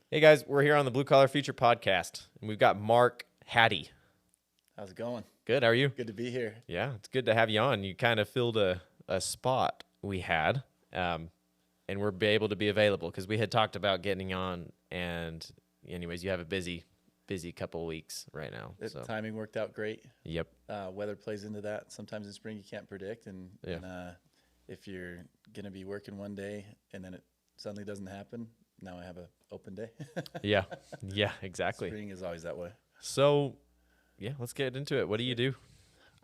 Hey guys, we're here on the Blue Collar Future podcast, and we've got Marc Hadfield. How's it going? Good, how are you? Good to be here. Yeah, it's good to have you on. You kind of filled a spot we had, and we're able to be available because we had talked about getting on. And anyways, you have a busy couple of weeks right now. The So timing worked out great. yep, Weather plays into that. Sometimes in spring you can't predict, and, Yeah. and if you're gonna be working one day and then it suddenly doesn't happen, now I have a open day. yeah, exactly. Spring is always that way. So yeah, let's get into it. What do you do?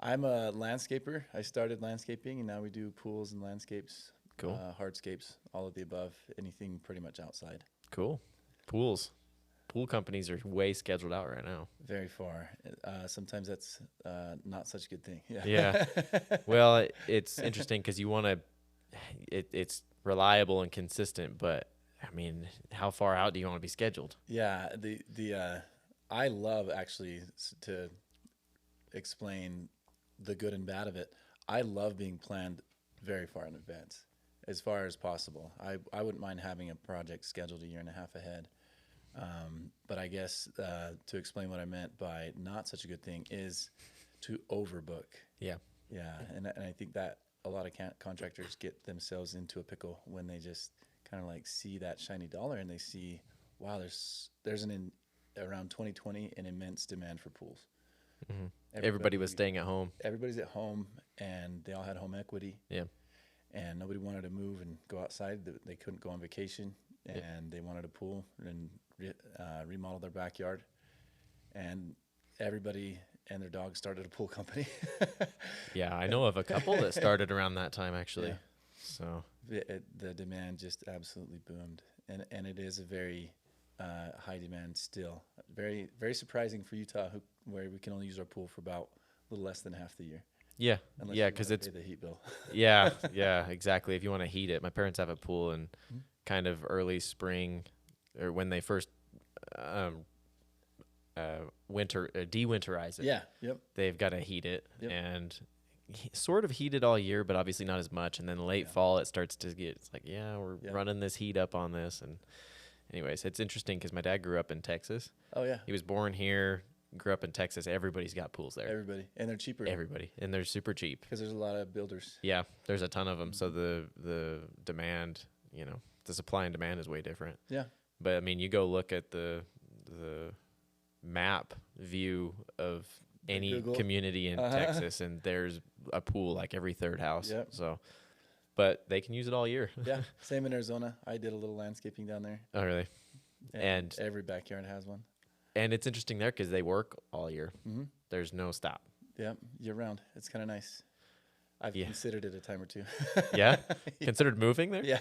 I'm a landscaper. I started landscaping, and now we do pools and landscapes, Cool, hardscapes, all of the above. Anything pretty much outside. cool. Pool companies are way scheduled out right now. Very far. Sometimes that's not such a good thing. Yeah. Yeah. Well, it's interesting because you want to. It's reliable and consistent, but I mean, how far out do you want to be scheduled? Yeah, I love actually to explain the good and bad of it. I love being planned very far in advance, as far as possible. I wouldn't mind having a project scheduled a year and a half ahead. But I guess to explain what I meant by not such a good thing is to overbook. Yeah. Yeah, and I think that a lot of contractors get themselves into a pickle when they just kind of like see that shiny dollar and they see, wow, there's around 2020 an immense demand for pools. Hmm. Everybody was staying at home. Everybody's at home, and they all had home equity, Yeah. and nobody wanted to move and go outside. They couldn't go on vacation, and Yeah. they wanted a pool and remodel their backyard. And everybody and their dog started a pool company. Yeah. I know of a couple that started around that time actually. Yeah. So The demand just absolutely boomed, and it is a very high demand still. Very very surprising for Utah, where we can only use our pool for about a little less than half the year, yeah. unless Yeah. you Because wanna it's pay the heat bill. yeah. Yeah. Exactly. If you want to heat it, my parents have a pool, and Mhm. kind of early spring, or when they first um, de-winterize it. Yeah. Yep. They've got to heat it, Yep. and sort of heat it all year, but obviously not as much. And then late Yeah. fall, it starts to get, it's like, yeah, we're Yeah. running this heat up on this. And anyways, it's interesting because my dad grew up in Texas. Oh yeah. He was born here, grew up in Texas. Everybody's got pools there. Everybody, and they're cheaper Everybody. And they're super cheap. because there's a lot of builders. Yeah, there's a ton of them. So Mhm. the demand, the supply and demand is way different. Yeah. But I mean, you go look at the map view of any Google. community in Texas, and there's a pool like every third house. Yep. So, but they can use it all year. Yeah. Same in Arizona. I did a little landscaping down there, Oh, really? And- every backyard has one. And it's interesting there because they work all year. Mm-hmm. There's no stop. Yep. Year round. It's kind of nice. I've Yeah. considered it a time or two. Yeah? Considered moving there? Yeah.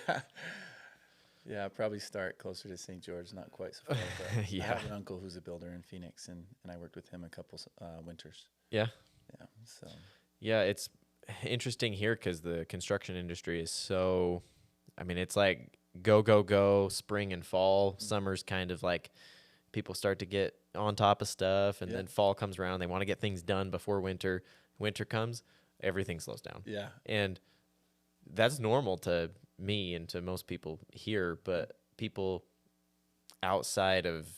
Yeah, I'll probably start closer to St. George, not quite so far. But I Yeah. have an uncle who's a builder in Phoenix, and I worked with him a couple winters. Yeah. Yeah, so Yeah, it's interesting here because the construction industry is so, I mean, it's like go, go, go, spring and fall. Summer's kind of like people start to get on top of stuff, and Yeah. then fall comes around. They want to get things done before winter. Winter comes, everything slows down. yeah, And that's normal to me and to most people here, but people outside of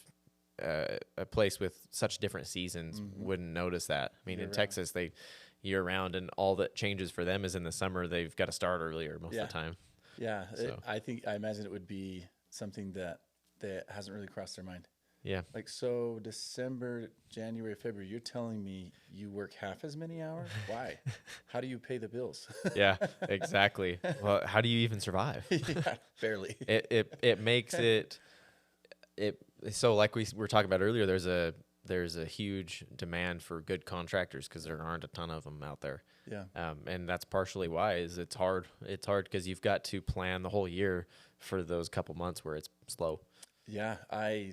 a place with such different seasons Mhm. wouldn't notice that. I mean, in Year-round. Texas, they year round, and all that changes for them is in the summer. They've got to start earlier most Yeah. of the time. yeah. So- I imagine it would be something that hasn't really crossed their mind. Yeah. Like, so December, January, February, you're telling me you work half as many hours? Why? How do you pay the bills? Yeah, exactly. Well, how do you even survive? Yeah, barely. It makes it so like we were talking about earlier. There's a huge demand for good contractors because there aren't a ton of them out there. Yeah. And that's partially why is it's hard. It's hard because you've got to plan the whole year for those couple months where it's slow. Yeah, I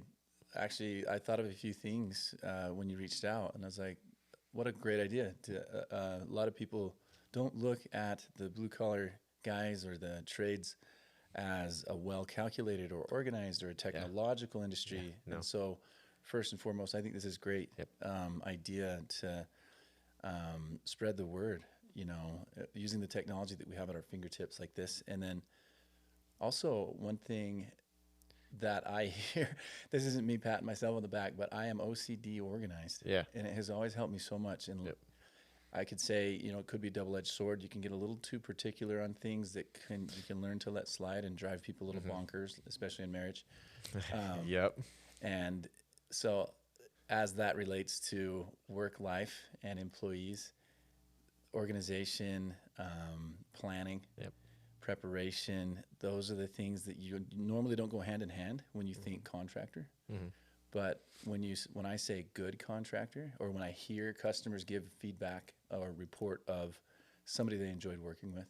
thought of a few things when you reached out, and I was like, what a great idea. A lot of people don't look at the blue collar guys or the trades as a well calculated or organized or a technological industry. no. And so first and foremost, I think this is great Yep. idea to spread the word, using the technology that we have at our fingertips like this. And then also one thing that I hear. This isn't me patting myself on the back, but I am OCD organized. Yeah. And it has always helped me so much. And Yep. I could say, you know, it could be a double-edged sword. You can get a little too particular on things that you can learn to let slide and drive people a little bonkers, especially in marriage. Yep. And so as that relates to work life and employees, organization, planning, Yep. preparation, those are the things that you normally don't go hand in hand when you think contractor. But when I say good contractor, or when I hear customers give feedback or report of somebody they enjoyed working with,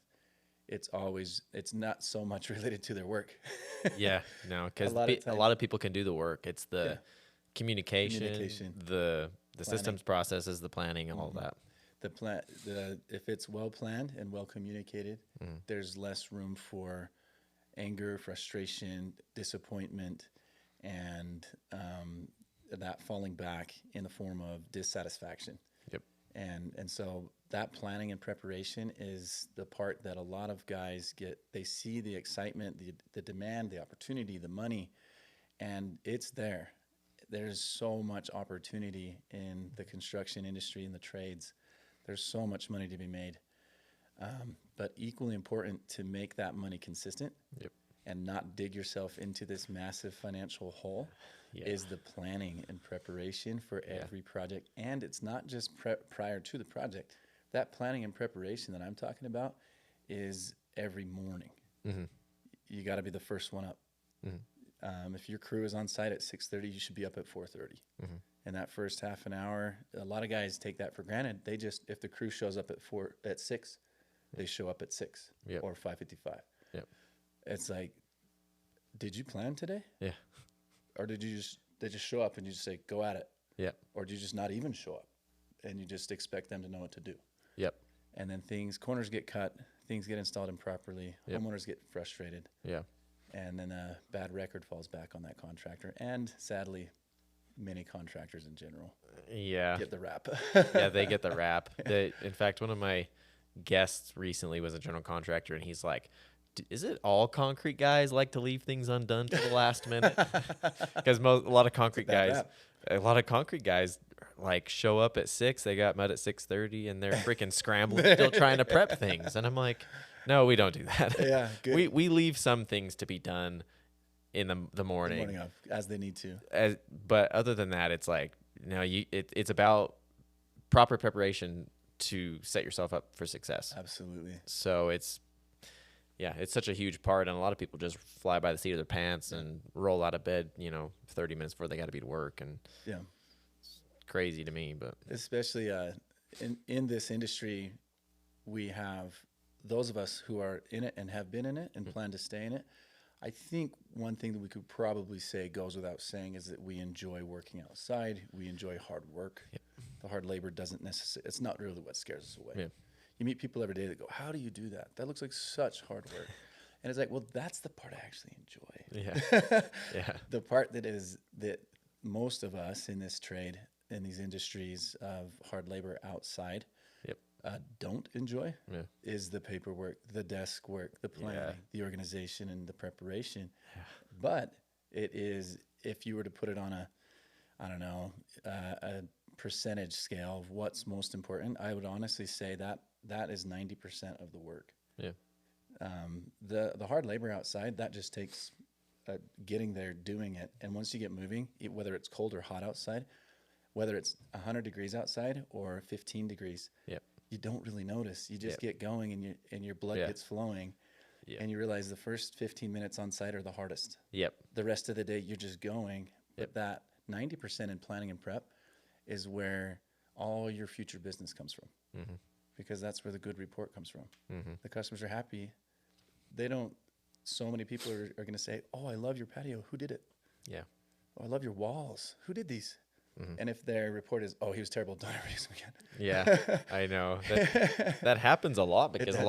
it's not so much related to their work. Yeah. No, because a lot of lot of people can do the work. It's the Yeah. communication, the systems processes, the planning, all that. If it's well planned and well communicated, there's less room for anger, frustration, disappointment, and that falling back in the form of dissatisfaction. Yep. And so that planning and preparation is the part that a lot of guys get. They see the excitement, the demand, the opportunity, the money, and it's there. There's so much opportunity in the construction industry and the trades. There's so much money to be made. But equally important to make that money consistent. Yep. And not dig yourself into this massive financial hole is the planning and preparation for every project. And it's not just prior to the project. That planning and preparation that I'm talking about is every morning. You got to be the first one up. If your crew is on site at 6:30, you should be up at 4:30. And that first half an hour, a lot of guys take that for granted. They just, if the crew shows up at 6, they show up at 6 or 5:55. Yep. It's like, did you plan today? Yeah. Or they just show up and you just say, go at it? Yep. Or do you just not even show up and you just expect them to know what to do? Yep. And then corners get cut, things get installed improperly, homeowners get frustrated. Yeah. And then a bad record falls back on that contractor. And sadly, many contractors in general get the rap. Yeah, they get the rap. In fact, one of my guests recently was a general contractor, and he's like, is it all concrete guys like to leave things undone to the last minute? Because a lot of concrete guys like show up at 6, they got mud at 6:30, and they're freaking scrambling, still trying to prep things. And I'm like, no, we don't do that. Yeah, good. We leave some things to be done in the morning. The morning of, as they need to. But other than that, it's like, no, it's about proper preparation to set yourself up for success. Absolutely. So it's such a huge part, and a lot of people just fly by the seat of their pants and roll out of bed, 30 minutes before they got to be to work, and it's crazy to me. But especially in this industry, we have those of us who are in it and have been in it and plan to stay in it. I think one thing that we could probably say goes without saying is that we enjoy working outside. We enjoy hard work. Yep. The hard labor doesn't necessarily, it's not really what scares us away. Yeah. You meet people every day that go, how do you do that? That looks like such hard work. And it's like, well, that's the part I actually enjoy. Yeah. Yeah. The part that most of us in this trade, in these industries of hard labor outside, don't enjoy is the paperwork, the desk work, the planning, the organization, and the preparation. Yeah. But it is, if you were to put it on a percentage scale of what's most important, I would honestly say that is 90% of the work. Yeah. The hard labor outside, that just takes getting there, doing it. And once you get moving, whether it's cold or hot outside, whether it's 100 degrees outside or 15 degrees, you don't really notice. You just get going and your blood gets flowing. Yep. And you realize the first 15 minutes on site are the hardest. Yep. The rest of the day, you're just going. Yep. But that 90% in planning and prep is where all your future business comes from. Mm-hmm. Because that's where the good report comes from. Mm-hmm. The customers are happy. So many people are going to say, oh, I love your patio. Who did it? Yeah. Oh, I love your walls. Who did these? Mm-hmm. And if their report is, oh, he was terrible, don't ever use him again. Yeah, I know that happens a lot because a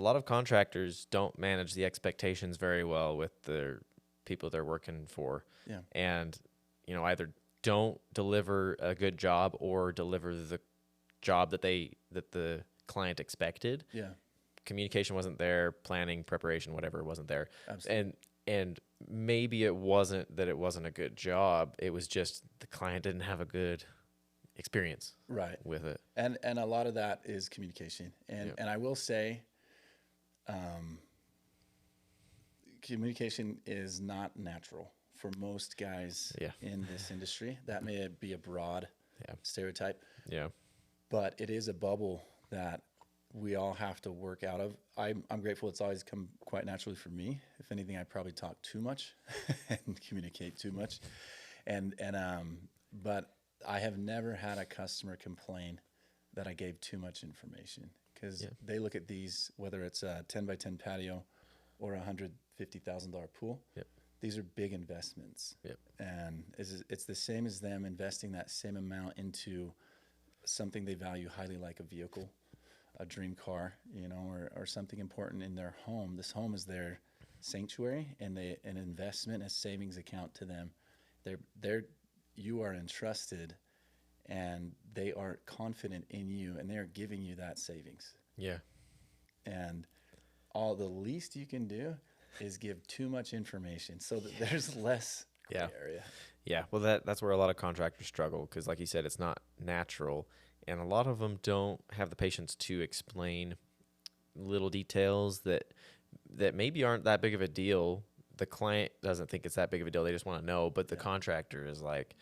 lot of contractors don't manage the expectations very well with the people they're working for. Yeah. And either don't deliver a good job or deliver the job that the client expected. Yeah. Communication wasn't there, planning, preparation, whatever wasn't there. Absolutely. And maybe it wasn't that it wasn't a good job. It was just the client didn't have a good experience Right. with it. And a lot of that is communication. And Yep. and I will say, communication is not natural for most guys Yeah. in this industry. That may be a broad Yeah. stereotype, Yeah. but it is a bubble that we all have to work out of. I'm grateful it's always come quite naturally for me. If anything, I probably talk too much and communicate too much. But I have never had a customer complain that I gave too much information, because Yeah. they look at these, whether it's a 10 by 10 patio or a $150,000 pool. Yep. These are big investments. Yep. And it's the same as them investing that same amount into something they value highly, like a vehicle, a dream car, or something important in their home. This home is their sanctuary, and an investment, a savings account to them. You are entrusted, and they are confident in you, and they are giving you that savings. Yeah. And the least you can do is give too much information, so that there's less gray Yeah. area. Yeah. Well, that's where a lot of contractors struggle, because like you said, it's not natural. And a lot of them don't have the patience to explain little details that maybe aren't that big of a deal. The client doesn't think it's that big of a deal. They just want to know. But the contractor is like,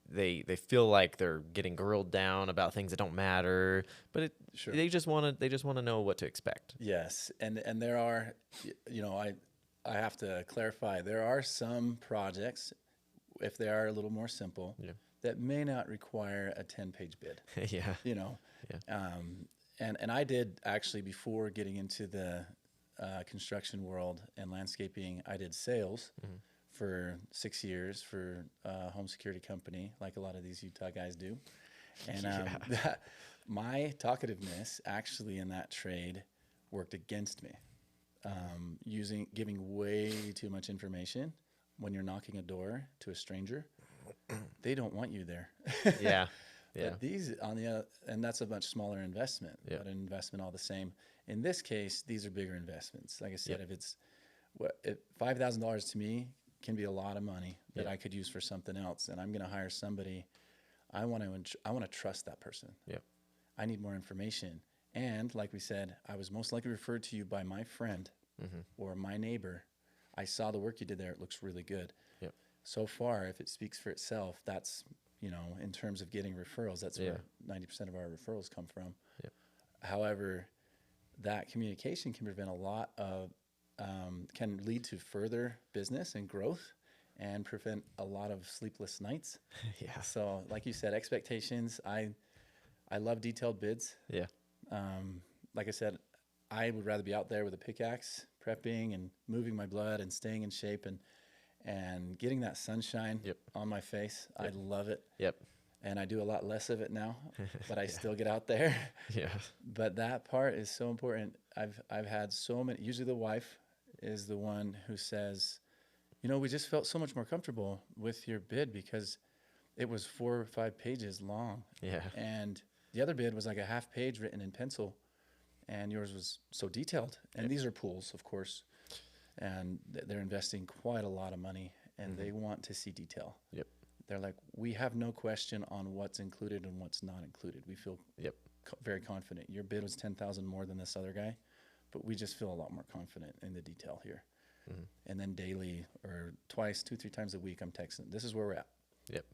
they feel like they're getting grilled down about things that don't matter. But Sure. they just want to know what to expect. Yes, and there are, I have to clarify, there are some projects, if they are a little more simple, Yeah. that may not require a 10-page bid. Yeah. Yeah. And I did actually, before getting into the construction world and landscaping, I did sales for 6 years for a home security company, like a lot of these Utah guys do. And my talkativeness actually in that trade worked against me. Giving way too much information when you're knocking a door to a stranger. They don't want you there. Yeah. Yeah. But these and that's a much smaller investment, Yeah. but an investment all the same. In this case, these are bigger investments. Like I said, if $5,000 to me can be a lot of money that I could use for something else, and I'm going to hire somebody, I want to trust that person. Yeah. I need more information. And like we said, I was most likely referred to you by my friend or my neighbor. I saw the work you did there. It looks really good. Yep. So far, if it speaks for itself, that's, in terms of getting referrals, that's where 90% of our referrals come from. Yep. However, that communication can prevent a lot of, can lead to further business and growth, and prevent a lot of sleepless nights. Yeah. So like you said, expectations, I love detailed bids. Yeah. Like I said, I would rather be out there with a pickaxe, prepping and moving my blood and staying in shape and getting that sunshine on my face. I love it. Yep. And I do a lot less of it now, but I still get out there. Yeah. But that part is so important. I've had so many, usually the wife is the one who says, we just felt so much more comfortable with your bid because it was 4 or 5 pages long. Yeah. And the other bid was like a half page written in pencil, and yours was so detailed. And these are pools, of course, and they're investing quite a lot of money, and they want to see detail. Yep. They're like, we have no question on what's included and what's not included. We feel very confident. Your bid was $10,000 more than this other guy, but we just feel a lot more confident in the detail here. And then daily, or twice, 2-3 times a week, I'm texting, this is where we're at. Yep.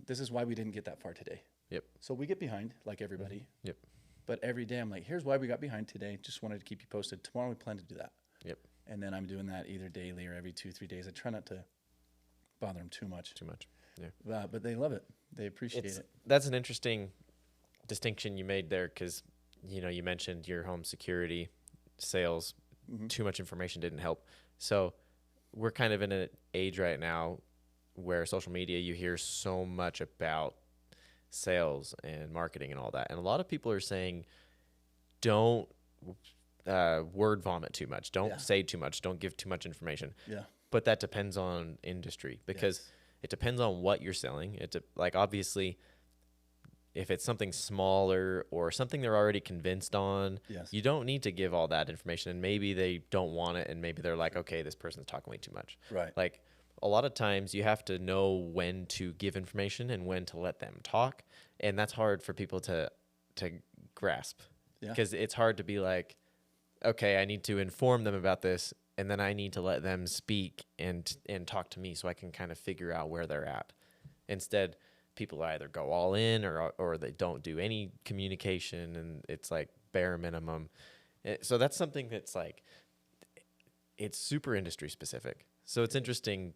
This is why we didn't get that far today. Yep. So we get behind, like everybody. Yep. But every day I'm like, here's why we got behind today. Just wanted to keep you posted. Tomorrow we plan to do that. Yep. And then I'm doing that either daily or every 2-3 days. I try not to bother them too much. Yeah. But they love it. They appreciate it. That's an interesting distinction you made there, because, you mentioned your home security sales. Too much information didn't help. So we're kind of in an age right now where social media, you hear so much about sales and marketing and all that. And a lot of people are saying, don't word vomit too much. Don't say too much. Don't give too much information. Yeah. But that depends on industry, because it depends on what you're selling. Like, obviously, if it's something smaller or something they're already convinced on, Yes. you don't need to give all that information. And maybe they don't want it, and maybe they're like, okay, this person's talking way too much. Right. Like a lot of times you have to know when to give information and when to let them talk, and that's hard for people to grasp. Yeah. Because it's hard to be like, okay, I need to inform them about this, and then I need to let them speak and talk to me so I can kind of figure out where they're at. Instead, people either go all in or they don't do any communication, and it's like bare minimum. So that's something that's like, it's super industry specific. So it's interesting.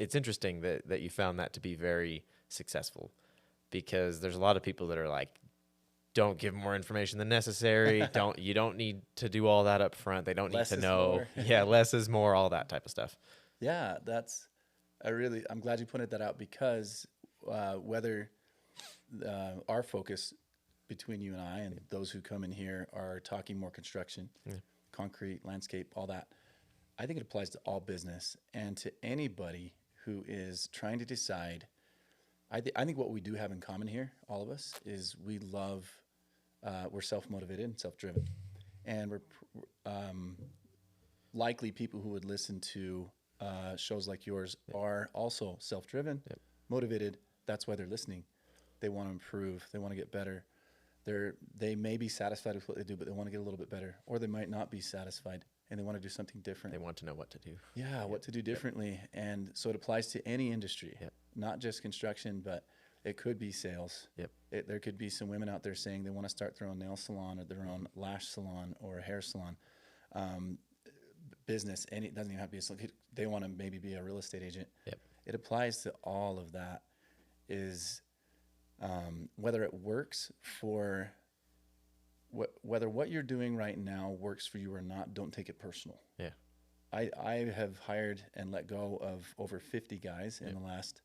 It's interesting that you found that to be very successful, because there's a lot of people that are like, don't give more information than necessary. You don't need to do all that up front. They don't Less need to is know. more. Yeah, less is more, all that type of stuff. Yeah, I'm glad you pointed that out, because whether our focus between you and I and those who come in here are talking more construction, concrete, landscape, all that, I think it applies to all business and to anybody who is trying to decide. I think what we do have in common here, all of us, is we're self-motivated and self-driven. And we're likely people who would listen to shows like yours are also self-driven, motivated. That's why they're listening. They want to improve. They want to get better. They may be satisfied with what they do, but they want to get a little bit better. Or they might not be satisfied and they want to do something different. They want to know what to do. Yeah, what to do differently. And so it applies to any industry, not just construction, but it could be sales. There could be some women out there saying they want to start their own nail salon or their own lash salon or a hair salon. Business, and it doesn't even have to be a salon. They want to maybe be a real estate agent. It applies to all of that. Is whether it works for whether what you're doing right now works for you or not, don't take it personal. I have hired and let go of over 50 guys in the last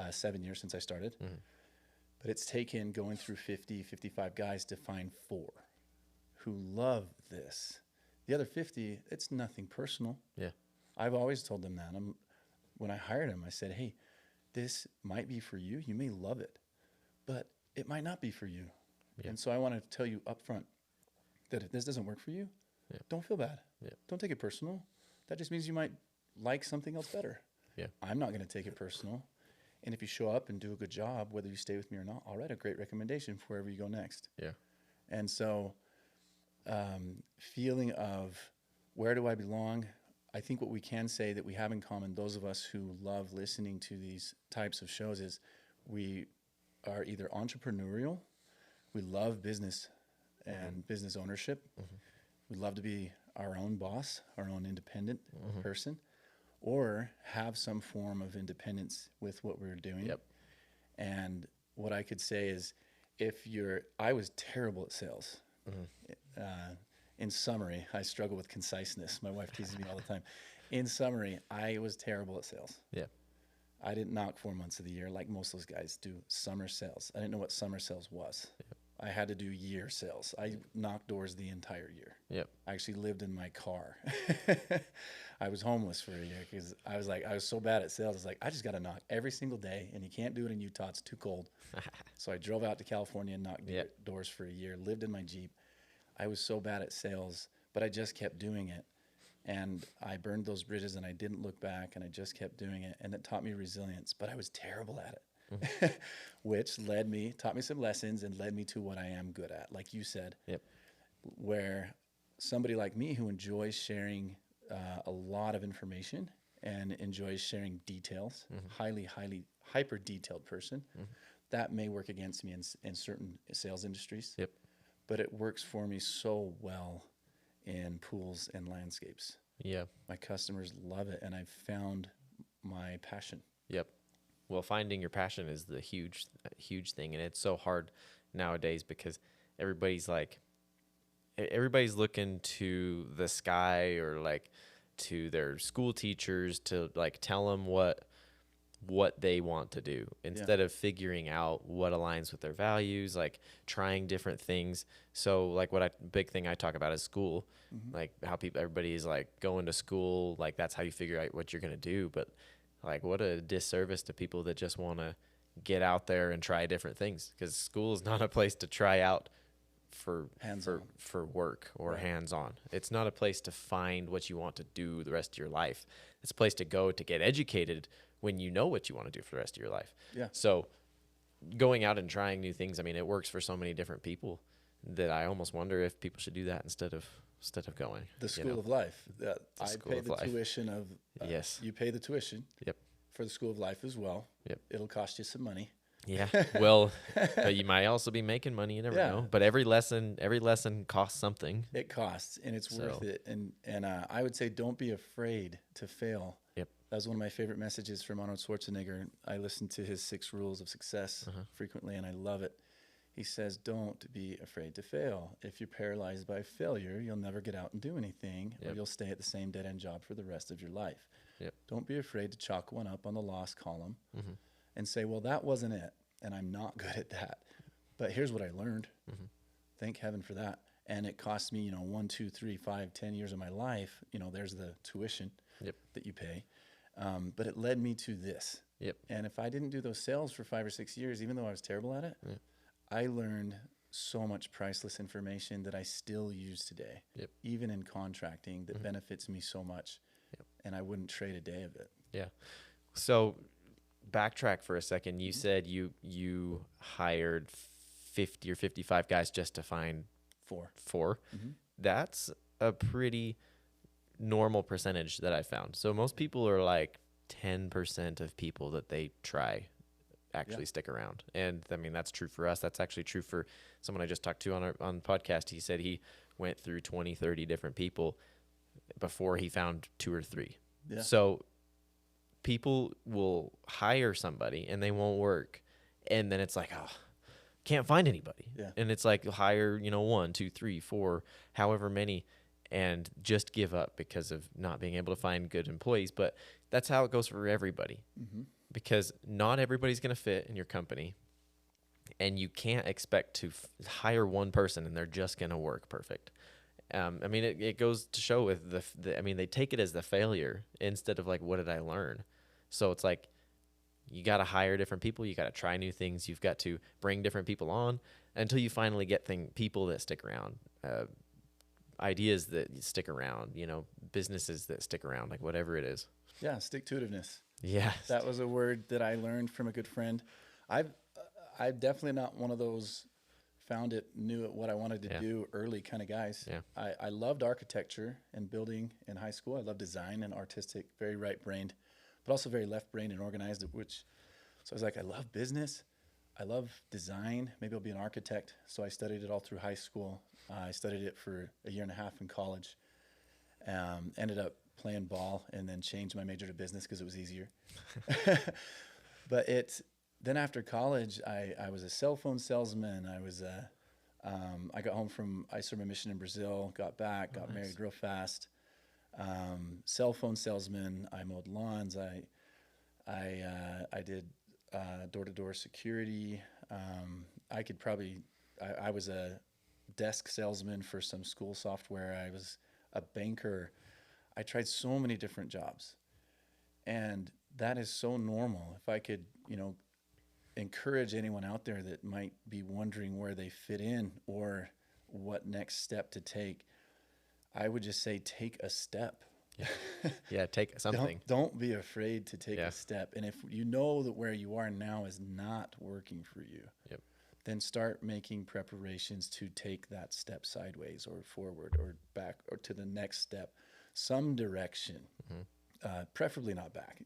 7 years since I started. But it's taken going through 50, 55 guys to find 4 who love this. The other 50, it's nothing personal. I've always told them that. When I hired them, I said, hey, this might be for you. You may love it, but it might not be for you. And so I want to tell you up front that if this doesn't work for you, don't feel bad. Don't take it personal. That just means you might like something else better. I'm not going to take it personal. And if you show up and do a good job, whether you stay with me or not, I'll write a great recommendation for wherever you go next. And so feeling of where do I belong? I think what we can say that we have in common, those of us who love listening to these types of shows, is we are either entrepreneurial, we love business and business ownership, we love to be our own boss, our own independent person, or have some form of independence with what we're doing. And what I could say is, I was terrible at sales. In summary, I struggle with conciseness. My wife teases me all the time. In summary, I was terrible at sales. I didn't knock 4 months of the year like most of those guys do summer sales. I didn't know what summer sales was. I had to do year sales. I knocked doors the entire year. I actually lived in my car. I was homeless for a year because I was so bad at sales. It's like, I just got to knock every single day, and you can't do it in Utah. It's too cold. So I drove out to California and knocked doors for a year, lived in my Jeep. I was so bad at sales, but I just kept doing it. And I burned those bridges, and I didn't look back, and I just kept doing it. And it taught me resilience, but I was terrible at it, which taught me some lessons and led me to what I am good at, like you said, where somebody like me who enjoys sharing a lot of information and enjoys sharing details, highly hyper detailed person, that may work against me in certain sales industries. But it works for me so well in pools and landscapes. My customers love it, and I've found my passion. Well, finding your passion is the huge thing, and it's so hard nowadays because everybody's looking to the sky or like to their school teachers to like tell them what they want to do instead of figuring out what aligns with their values, like trying different things. So like big thing I talk about is school, like how everybody is like going to school, like that's how you figure out what you're going to do. But like what a disservice to people that just want to get out there and try different things, because school is not a place to try out for Hands-on. for work or Right. hands-on. It's not a place to find what you want to do the rest of your life. It's a place to go to get educated when you know what you want to do for the rest of your life. Yeah. So going out and trying new things, I mean, it works for so many different people that I almost wonder if people should do that instead of going. The you school know? of life. I school pay of the life. tuition of. Yes. You pay the tuition. Yep. For the school of life as well. Yep. It'll cost you some money. Yeah. Well, but you might also be making money. You never Yeah. know. But every lesson costs something. It costs, and it's worth So- it. And I would say, don't be afraid to fail. Yep. That was one of my favorite messages from Arnold Schwarzenegger. I listen to his 6 rules of success frequently, and I love it. He says, don't be afraid to fail. If you're paralyzed by failure, you'll never get out and do anything, or Yep. you'll stay at the same dead-end job for the rest of your life. Yep. Don't be afraid to chalk one up on the loss column Mm-hmm. and say, well, that wasn't it, and I'm not good at that. But here's what I learned. Mm-hmm. Thank heaven for that. And it cost me, 1, 2, 3, 5, 10 years of my life. There's the tuition Yep. that you pay. But it led me to this. Yep. And if I didn't do those sales for 5 or 6 years, even though I was terrible at it, Yeah. I learned so much priceless information that I still use today, Yep. even in contracting, that benefits me so much. Yep. And I wouldn't trade a day of it. Yeah. So backtrack for a second. You said you hired 50 or 55 guys just to find 4. 4. That's a pretty normal percentage that I found. So most people are like 10% of people that they try actually stick around. And I mean, that's true for us. That's actually true for someone I just talked to on the podcast. He said he went through 20, 30 different people before he found 2 or 3. Yeah. So people will hire somebody and they won't work. And then it's like, oh, can't find anybody. Yeah. And it's like hire, 1, 2, 3, 4, however many, and just give up because of not being able to find good employees. But that's how it goes for everybody, because not everybody's going to fit in your company, and you can't expect to hire one person and they're just going to work perfect. I mean, it goes to show with they take it as the failure instead of like, what did I learn? So it's like, you got to hire different people. You got to try new things. You've got to bring different people on until you finally get people that stick around, ideas that stick around, businesses that stick around, like whatever it is. Yeah, stick-to-itiveness. Yeah. That was a word that I learned from a good friend. I'm definitely not one of those knew what I wanted to do early kind of guys. Yeah. I loved architecture and building in high school. I loved design and artistic, very right-brained, but also very left-brained and organized, so I was like, I love business. I love design. Maybe I'll be an architect. So I studied it all through high school. I studied it for a year and a half in college. Ended up playing ball and then changed my major to business because it was easier. But then after college, I was a cell phone salesman. I got home I served my mission in Brazil, got back, got married real fast. Cell phone salesman. I mowed lawns. I did door-to-door security. I was a desk salesman for some school software. I was a banker. I tried so many different jobs, and that is so normal. If I could, encourage anyone out there that might be wondering where they fit in or what next step to take, I would just say, take a step. Yeah. Take something. Don't be afraid to take Yeah. a step. And if you know that where you are now is not working for you, Yep. then start making preparations to take that step sideways or forward or back or to the next step, some direction, preferably not back.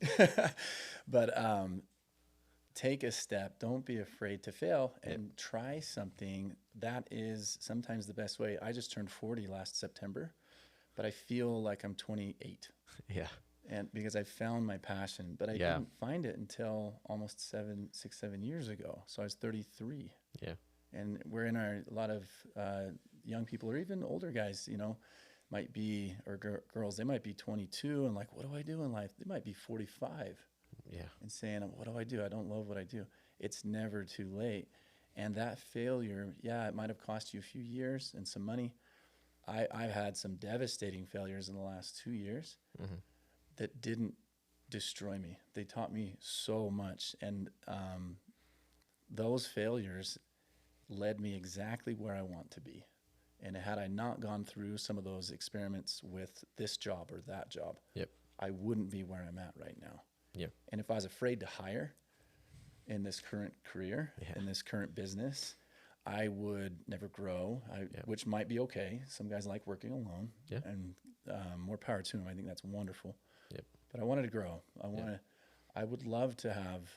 But take a step. Don't be afraid to fail and try something. That is sometimes the best way. I just turned 40 last September, but I feel like I'm 28. Yeah. And because I found my passion, but I didn't find it until almost 7 years ago. So I was 33. Yeah. And we're in a lot of young people or even older guys, might be, or girls, they might be 22 and like, what do I do in life? They might be 45 Yeah. and saying, what do I do? I don't love what I do. It's never too late. And that failure, it might have cost you a few years and some money. I've had some devastating failures in the last 2 years that didn't destroy me. They taught me so much. And those failures led me exactly where I want to be. And had I not gone through some of those experiments with this job or that job, Yep. I wouldn't be where I'm at right now. Yep. And if I was afraid to hire in this current career, in this current business, I would never grow, which might be okay. Some guys like working alone, and more power to them. I think that's wonderful. Yep. But I wanted to grow. I would love to have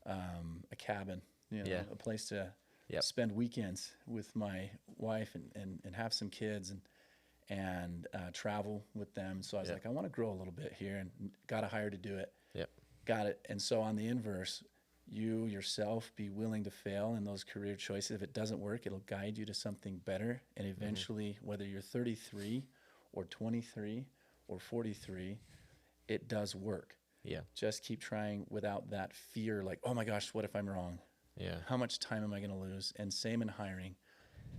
a cabin, a place to spend weekends with my wife and have some kids and travel with them. So I was like, I want to grow a little bit here, and got to hire to do it. Yep. Got it. And so on the inverse, you yourself be willing to fail in those career choices. If it doesn't work, it'll guide you to something better. And eventually, whether you're 33 or 23 or 43, it does work. Yeah. Just keep trying without that fear, like, oh my gosh, what if I'm wrong? Yeah. How much time am I going to lose? And same in hiring.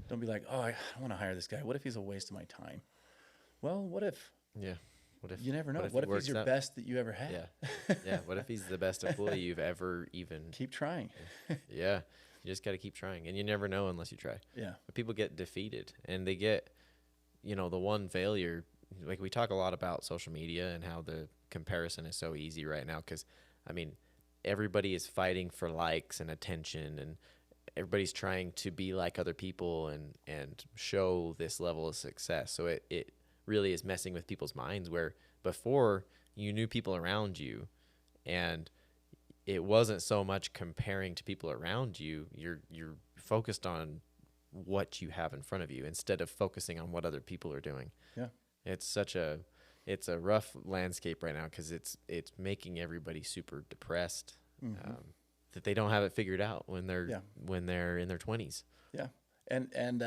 Don't be like, oh, I don't want to hire this guy. What if he's a waste of my time? Well, what if? Yeah. What if You never know. What if, What if he's your best that you ever had? Yeah. Yeah. What if he's the best employee you've ever even? Keep trying. Yeah. You just got to keep trying, and you never know unless you try. Yeah. But people get defeated, and they get, the one failure. Like, we talk a lot about social media and how the comparison is so easy right now, because everybody is fighting for likes and attention, and everybody's trying to be like other people and show this level of success. So it really is messing with people's minds, where before you knew people around you, and it wasn't so much comparing to people around you. You're focused on what you have in front of you instead of focusing on what other people are doing. Yeah. It's a rough landscape right now, because it's making everybody super depressed, that they don't have it figured out when they're in their 20s. Yeah. And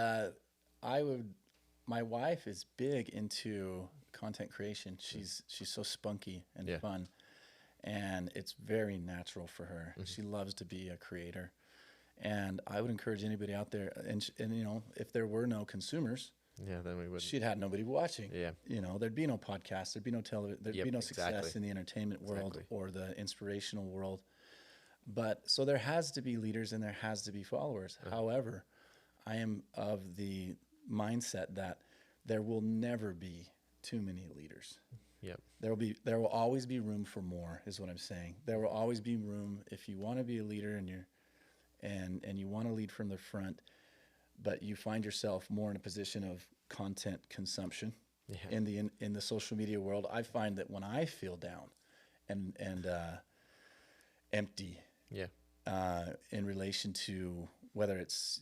my wife is big into content creation. She's so spunky and fun, and it's very natural for her. She loves to be a creator. And I would encourage anybody out there, and if there were no consumers, then we would. She'd had nobody watching. Yeah. There'd be no podcast. There'd be no television. There'd be no success in the entertainment world or the inspirational world. But so there has to be leaders and there has to be followers. However, I am of the mindset that there will never be too many leaders. Yep. There will always be room for more, is what I'm saying. There will always be room if you want to be a leader and you want to lead from the front, but you find yourself more in a position of content consumption in the social media world. I find that when I feel down and empty, in relation to whether it's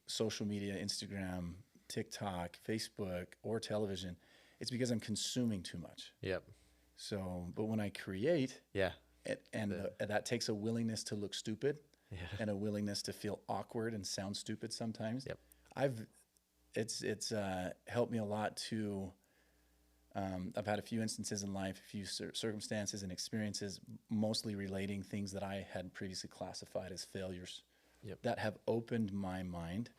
social media, Instagram, TikTok, Facebook, or television, it's because I'm consuming too much. Yep. So, but when I create, that takes a willingness to look stupid. And a willingness to feel awkward and sound stupid sometimes. Yep. It's helped me a lot to. I've had a few instances in life, a few circumstances and experiences, mostly relating things that I had previously classified as failures, that have opened my mind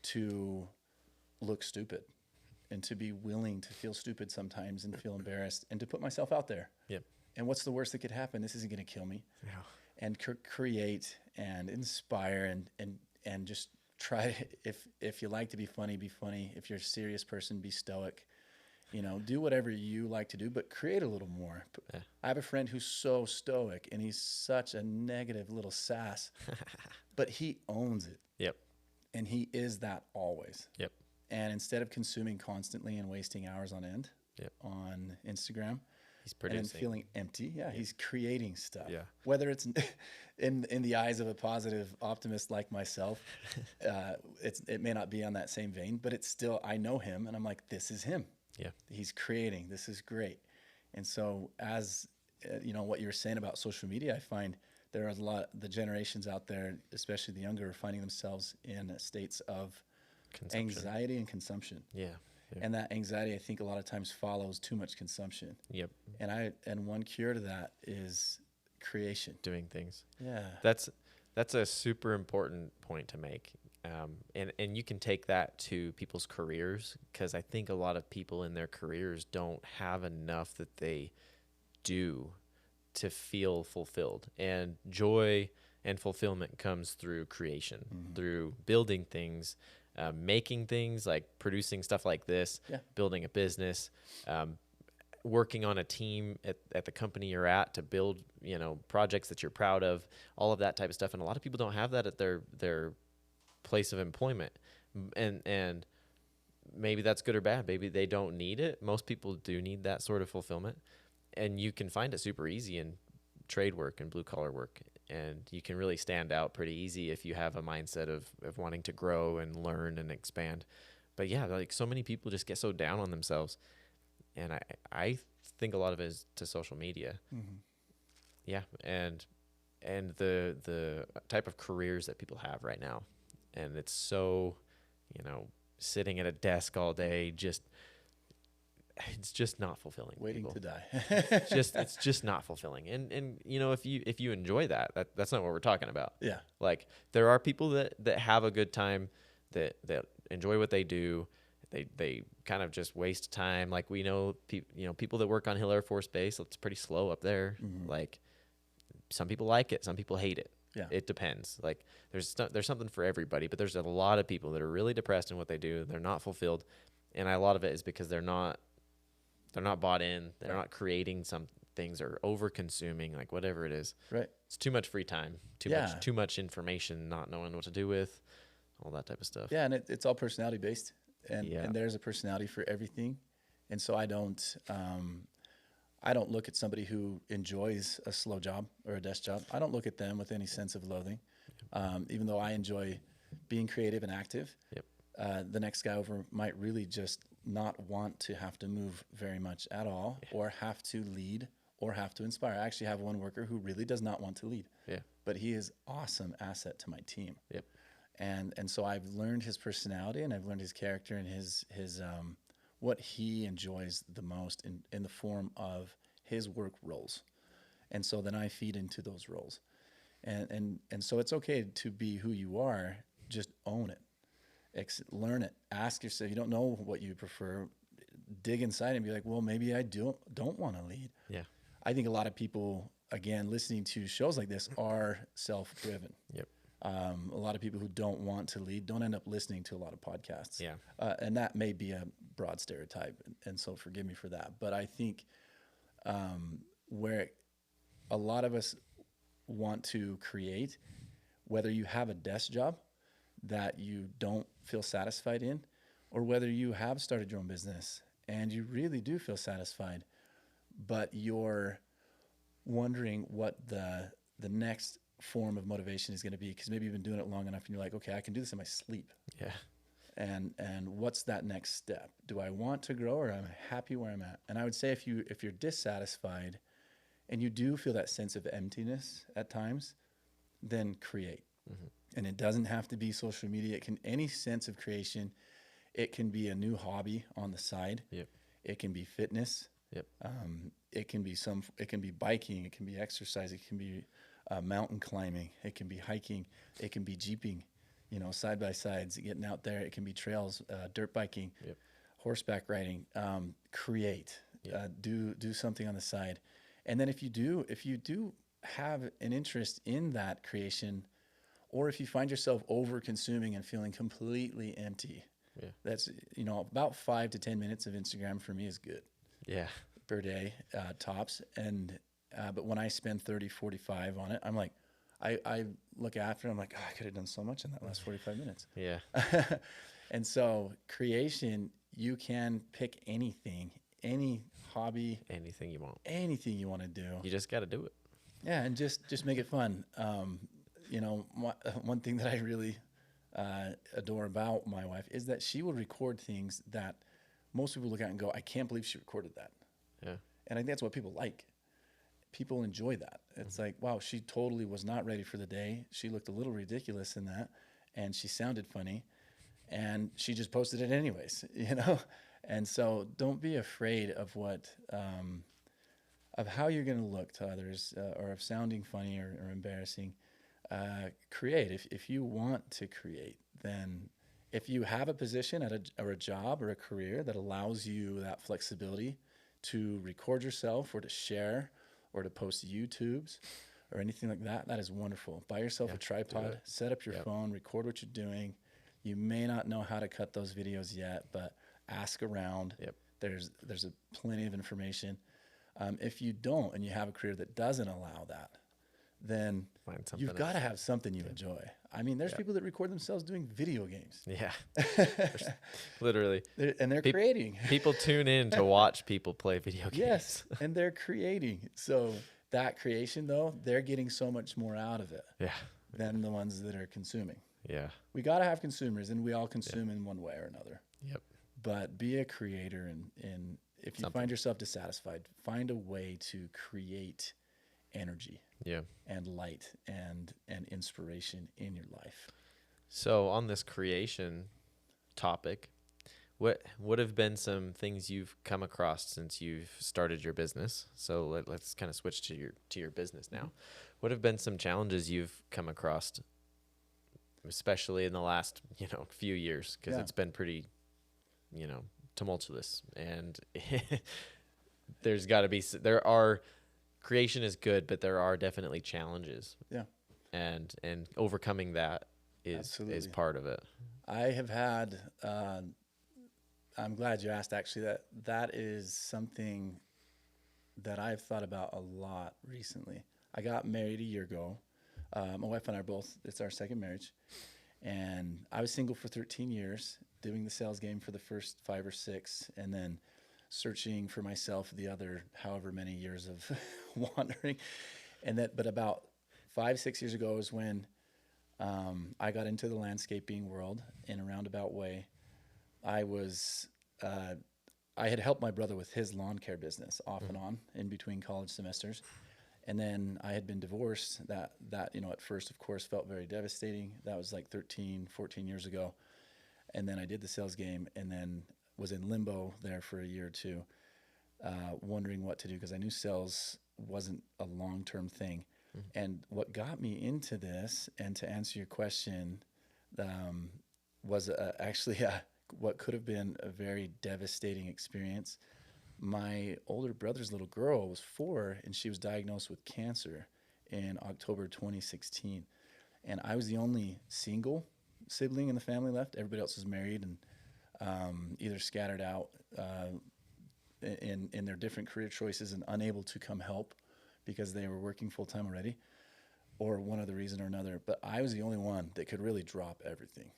to look stupid and to be willing to feel stupid sometimes and feel embarrassed and to put myself out there. Yep. And what's the worst that could happen? This isn't going to kill me. Yeah. And create and inspire and just try. If you like to be funny, be funny. If you're a serious person, be stoic. Do whatever you like to do, but create a little more. I have a friend who's so stoic, and he's such a negative little sass, but he owns it. Yep. And he is that always. Yep. And instead of consuming constantly and wasting hours on end on Instagram, he's producing and feeling empty. He's creating stuff. Yeah. Whether it's in the eyes of a positive optimist like myself, it may not be on that same vein, but it's still, I know him, and I'm like, this is him. Yeah. He's creating. This is great. And so, as what you're saying about social media, I find there are a lot the generations out there, especially the younger, are finding themselves in states of anxiety and consumption. Yeah. And that anxiety, I think, a lot of times follows too much consumption. Yep. And one cure to that is creation. Doing things. Yeah. That's a super important point to make. And you can take that to people's careers, because I think a lot of people in their careers don't have enough that they do to feel fulfilled. And joy and fulfillment comes through creation, through building things, making things, like producing stuff like this, building a business, working on a team at the company you're at to build, projects that you're proud of, all of that type of stuff. And a lot of people don't have that at their place of employment. And maybe that's good or bad. Maybe they don't need it. Most people do need that sort of fulfillment. And you can find it super easy in trade work and blue collar work. And you can really stand out pretty easy if you have a mindset of wanting to grow and learn and expand. But yeah, like so many people just get so down on themselves. And I think a lot of it is to social media. Yeah. And the type of careers that people have right now. And it's so, sitting at a desk all day, it's just not fulfilling. Waiting people. to die. It's just not fulfilling. And if you enjoy that's not what we're talking about. Yeah. Like there are people that have a good time, that enjoy what they do. They kind of just waste time. Like we know people that work on Hill Air Force Base, it's pretty slow up there. Like some people like it, some people hate it. Yeah. It depends. Like there's something for everybody, but there's a lot of people that are really depressed in what they do. They're not fulfilled. And a lot of it is because they're not bought in. They're not creating some things, or over consuming, like whatever it is. Right. It's too much free time, too much information, not knowing what to do with, all that type of stuff. Yeah. And it's all personality based, and there's a personality for everything. And so I don't look at somebody who enjoys a slow job or a desk job. I don't look at them with any sense of loathing. Even though I enjoy being creative and active, the next guy over might really just not want to have to move very much at all, or have to lead, or have to inspire. I actually have one worker who really does not want to lead, but he is awesome asset to my team. And so I've learned his personality, and I've learned his character, and his what he enjoys the most in the form of his work roles. And so then I feed into those roles. And so it's okay to be who you are, just own it. Learn it. Ask yourself, you don't know what you prefer, dig inside and be like, well, maybe I don't want to lead. Yeah. I think a lot of people, again, listening to shows like this are self-driven. A lot of people who don't want to lead don't end up listening to a lot of podcasts. And that may be a broad stereotype, and so forgive me for that. But I think where a lot of us want to create, whether you have a desk job that you don't feel satisfied in, or whether you have started your own business and you really do feel satisfied, but you're wondering what the next form of motivation is going to be, because maybe you've been doing it long enough and you're like, okay, I can do this in my sleep. And what's that next step? Do I want to grow, or am I happy where I'm at? And I would say if you're dissatisfied and you do feel that sense of emptiness at times, then create. And it doesn't have to be social media. It can any sense of creation. It can be a new hobby on the side. It can be fitness. It can be biking. It can be exercise. It can be mountain climbing. It can be hiking. It can be jeeping, side by sides, getting out there. It can be trails, dirt biking, horseback riding. Create. Do something on the side. And then if you do have an interest in that creation, or if you find yourself over consuming and feeling completely empty, that's, about 5 to 10 minutes of Instagram for me is good. Per day, tops. And, but when I spend 30, 45 on it, I'm like, I look after it, I'm like, I could have done so much in that last 45 minutes. And so creation, you can pick anything, any hobby, anything you want to do. You just got to do it. And just make it fun. One thing that I really adore about my wife is that she will record things that most people look at and go, I can't believe she recorded that. And I think that's what people like. People enjoy that. It's like, wow, she totally was not ready for the day. She looked a little ridiculous in that, and she sounded funny, and she just posted it anyways, And so don't be afraid of of how you're going to look to others, or of sounding funny or embarrassing. Create. If you want to create, then if you have a position or a job or a career that allows you that flexibility to record yourself, or to share, or to post YouTubes, or anything like that, that is wonderful. Buy yourself a tripod, set up your phone, record what you're doing. You may not know how to cut those videos yet, but ask around. There's plenty of information. If you don't, and you have a career that doesn't allow that, then you've got to have something you enjoy. I mean, there's people that record themselves doing video games. Yeah. Literally. They're creating. People tune in to watch people play video games. Yes, and they're creating. So that creation, though, they're getting so much more out of it than the ones that are consuming. Yeah. We got to have consumers, and we all consume in one way or another. Yep. But be a creator, and if you find yourself dissatisfied, find a way to create energy and light and inspiration in your life. So on this creation topic, what have been some things you've come across since you've started your business? So let's kind of switch to your business now. What have been some challenges you've come across, especially in the last few years, because it's been pretty tumultuous, and there are creation is good, but there are definitely challenges. Yeah. And overcoming that is part of it. I have had, I'm glad you asked, actually. That is something that I've thought about a lot recently. I got married a year ago. My wife and I it's our second marriage. And I was single for 13 years, doing the sales game for the first 5 or 6, and then searching for myself the other however many years of wandering. But about 5-6 years ago is when I got into the landscaping world in a roundabout way. I had helped my brother with his lawn care business off and on in between college semesters. And then I had been divorced. That at first, of course, felt very devastating. That was like 13, 14 years ago. And then I did the sales game, and then was in limbo there for a year or two, wondering what to do, because I knew sales wasn't a long-term thing. And what got me into this, and to answer your question, was actually what could have been a very devastating experience. My older brother's little girl was 4, and she was diagnosed with cancer in October 2016. And I was the only single sibling in the family left. Everybody else was married and either scattered out in their different career choices and unable to come help because they were working full-time already, or one other reason or another. But I was the only one that could really drop everything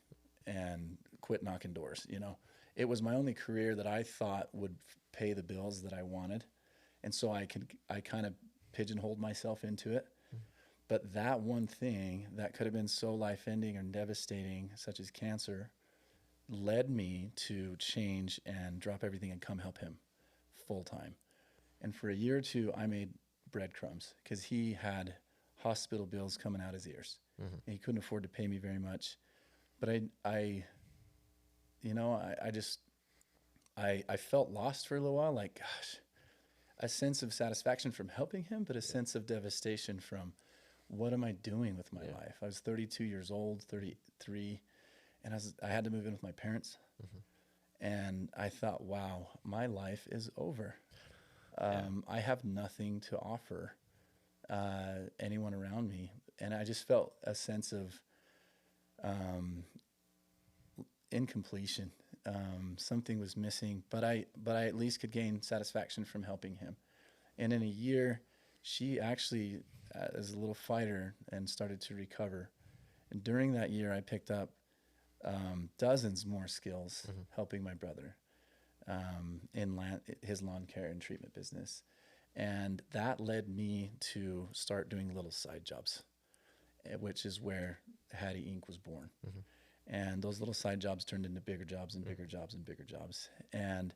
and quit knocking doors. It was my only career that I thought would pay the bills that I wanted. And so I kind of pigeonholed myself into it. But that one thing that could have been so life-ending and devastating, such as cancer, led me to change and drop everything and come help him full-time. And for a year or two, I made breadcrumbs because he had hospital bills coming out his ears. And he couldn't afford to pay me very much. But I felt lost for a little while, like, gosh, a sense of satisfaction from helping him, but a sense of devastation from, what am I doing with my life? I was 32 years old, 33, and I had to move in with my parents. And I thought, wow, my life is over. I have nothing to offer anyone around me. And I just felt a sense of incompletion. Something was missing, but I at least could gain satisfaction from helping him. And in a year, she actually is a little fighter and started to recover. And during that year, I picked up dozens more skills helping my brother in his lawn care and treatment business. And that led me to start doing little side jobs, which is where Hattie Inc. was born. And those little side jobs turned into bigger jobs and bigger jobs and bigger jobs. And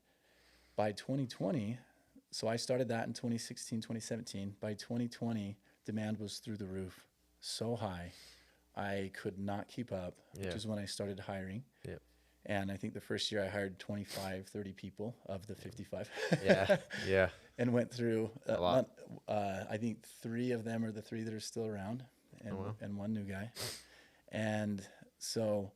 by 2020, so I started that in 2016, 2017. By 2020, demand was through the roof, so high, I could not keep up, which is when I started hiring. And I think the first year I hired 25, 30 people of the 55. And went through a lot. I think 3 of them are the 3 that are still around, and one new guy. And so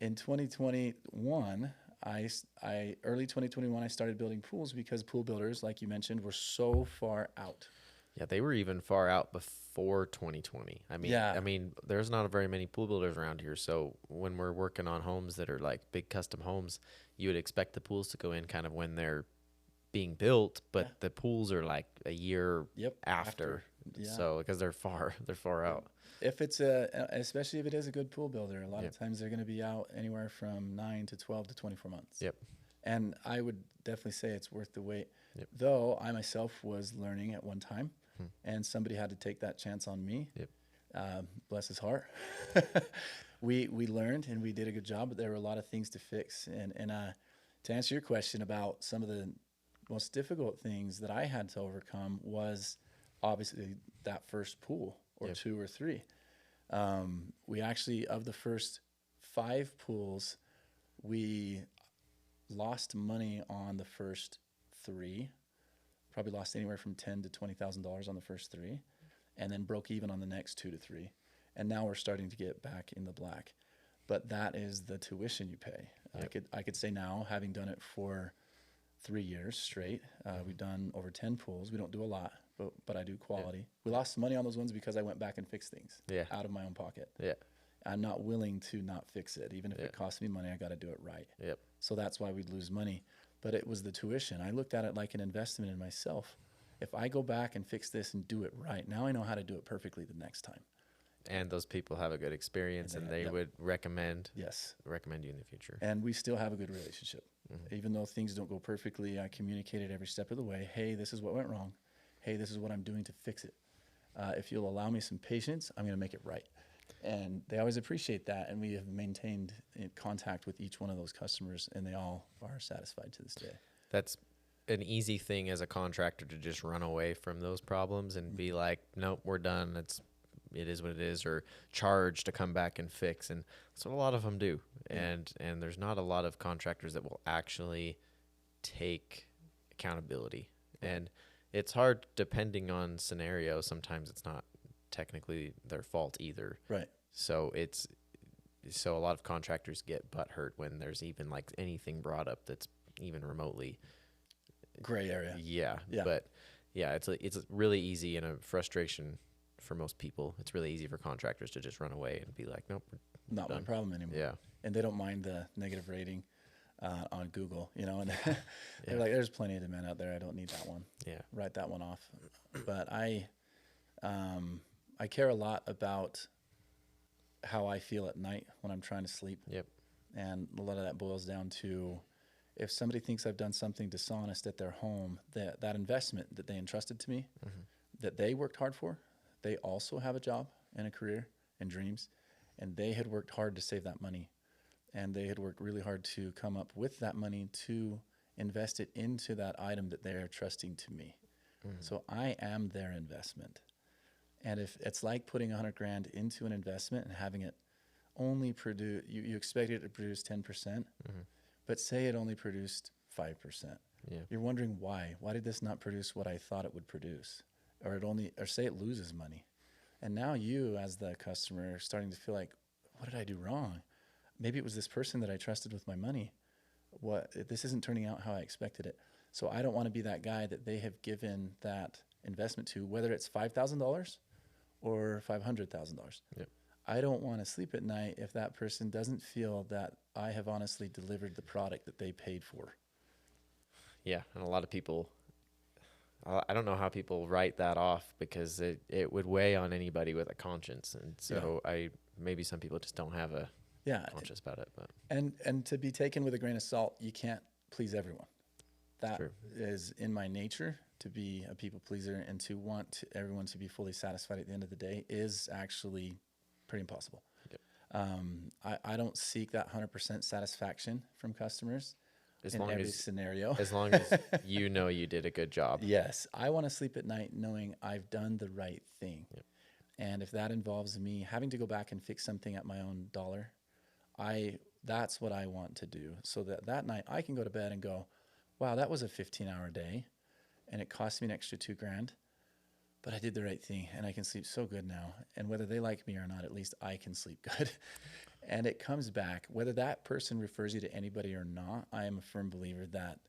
in 2021, early 2021, I started building pools because pool builders, like you mentioned, were so far out. Yeah, they were even far out before 2020. Yeah. I mean, there's not very many pool builders around here. So when we're working on homes that are like big custom homes, you would expect the pools to go in kind of when they're being built, but Yeah. the pools are like a year Yep. after. Yeah. So because they're far out. If it's especially if it is a good pool builder, a lot Yep. of times they're going to be out anywhere from 9 to 12 to 24 months. Yep. And I would definitely say it's worth the wait. Yep. Though I myself was learning at one time, Hmm. and somebody had to take that chance on me. Yep. Bless his heart. We learned and we did a good job, but there were a lot of things to fix. And to answer your question about some of the most difficult things that I had to overcome was obviously that first pool or Yep. 2 or 3. We actually, of the first 5 pools, we lost money on the first 3. Probably lost anywhere from $10,000 to $20,000 on the first 3, and then broke even on the next 2 to 3. And now we're starting to get back in the black. But that is the tuition you pay. Yep. I could say now, having done it for 3 years straight, we've done over 10 pools. We don't do a lot, but I do quality. Yep. We lost money on those ones because I went back and fixed things Yeah. out of my own pocket. Yeah. I'm not willing to not fix it. Even if Yeah. it costs me money, I got to do it right. Yep. So that's why we'd lose money. But it was the tuition. I looked at it like an investment in myself. If I go back and fix this and do it right, now I know how to do it perfectly the next time. And those people have a good experience, and they Yep. would recommend Yes. you in the future. And we still have a good relationship. Mm-hmm. Even though things don't go perfectly, I communicated every step of the way. Hey, this is what went wrong. Hey, this is what I'm doing to fix it. If you'll allow me some patience, I'm going to make it right. And they always appreciate that. And we have maintained contact with each one of those customers, and they all are satisfied to this day. That's an easy thing as a contractor to just run away from those problems and be like, nope, we're done. It is what it is, or charge to come back and fix. And that's what a lot of them do. And there's not a lot of contractors that will actually take accountability. And it's hard depending on scenario. Sometimes it's not technically their fault either. Right. So a lot of contractors get butthurt when there's even like anything brought up that's even remotely Gray area. Yeah. Yeah. But yeah, it's really easy, and a frustration for most people. It's really easy for contractors to just run away and be like, nope, we're Not my done. problem anymore. Yeah. And they don't mind the negative rating on Google, and they're like, there's plenty of demand out there. I don't need that one. Yeah. Write that one off. But I care a lot about how I feel at night when I'm trying to sleep. Yep. And a lot of that boils down to, if somebody thinks I've done something dishonest at their home, that investment that they entrusted to me, that they worked hard for, they also have a job and a career and dreams, and they had worked hard to save that money. And they had worked really hard to come up with that money to invest it into that item that they are trusting to me. So I am their investment. And if it's like putting $100,000 into an investment and having it only produce, you expect it to produce 10%, but say it only produced 5%. Yeah. You're wondering why. Why did this not produce what I thought it would produce? Or say it loses money. And now you, as the customer, are starting to feel like, what did I do wrong? Maybe it was this person that I trusted with my money. This isn't turning out how I expected it. So I don't want to be that guy that they have given that investment to, whether it's $5,000 or $500,000. Yep. I don't want to sleep at night if that person doesn't feel that I have honestly delivered the product that they paid for. Yeah. And a lot of people, I don't know how people write that off, because it would weigh on anybody with a conscience. And so maybe some people just don't have a conscience about it. But And to be taken with a grain of salt, you can't please everyone. That True. is in my nature, to be a people pleaser, and to want everyone to be fully satisfied at the end of the day is actually pretty impossible. Yep. I don't seek that 100% satisfaction from customers in every scenario. As long as you know you did a good job. Yes, I want to sleep at night knowing I've done the right thing. Yep. And if that involves me having to go back and fix something at my own dollar, that's what I want to do, so that night I can go to bed and go, wow, that was a 15-hour day, and it cost me an extra $2,000, but I did the right thing, and I can sleep so good now. And whether they like me or not, at least I can sleep good. And it comes back, whether that person refers you to anybody or not, I am a firm believer that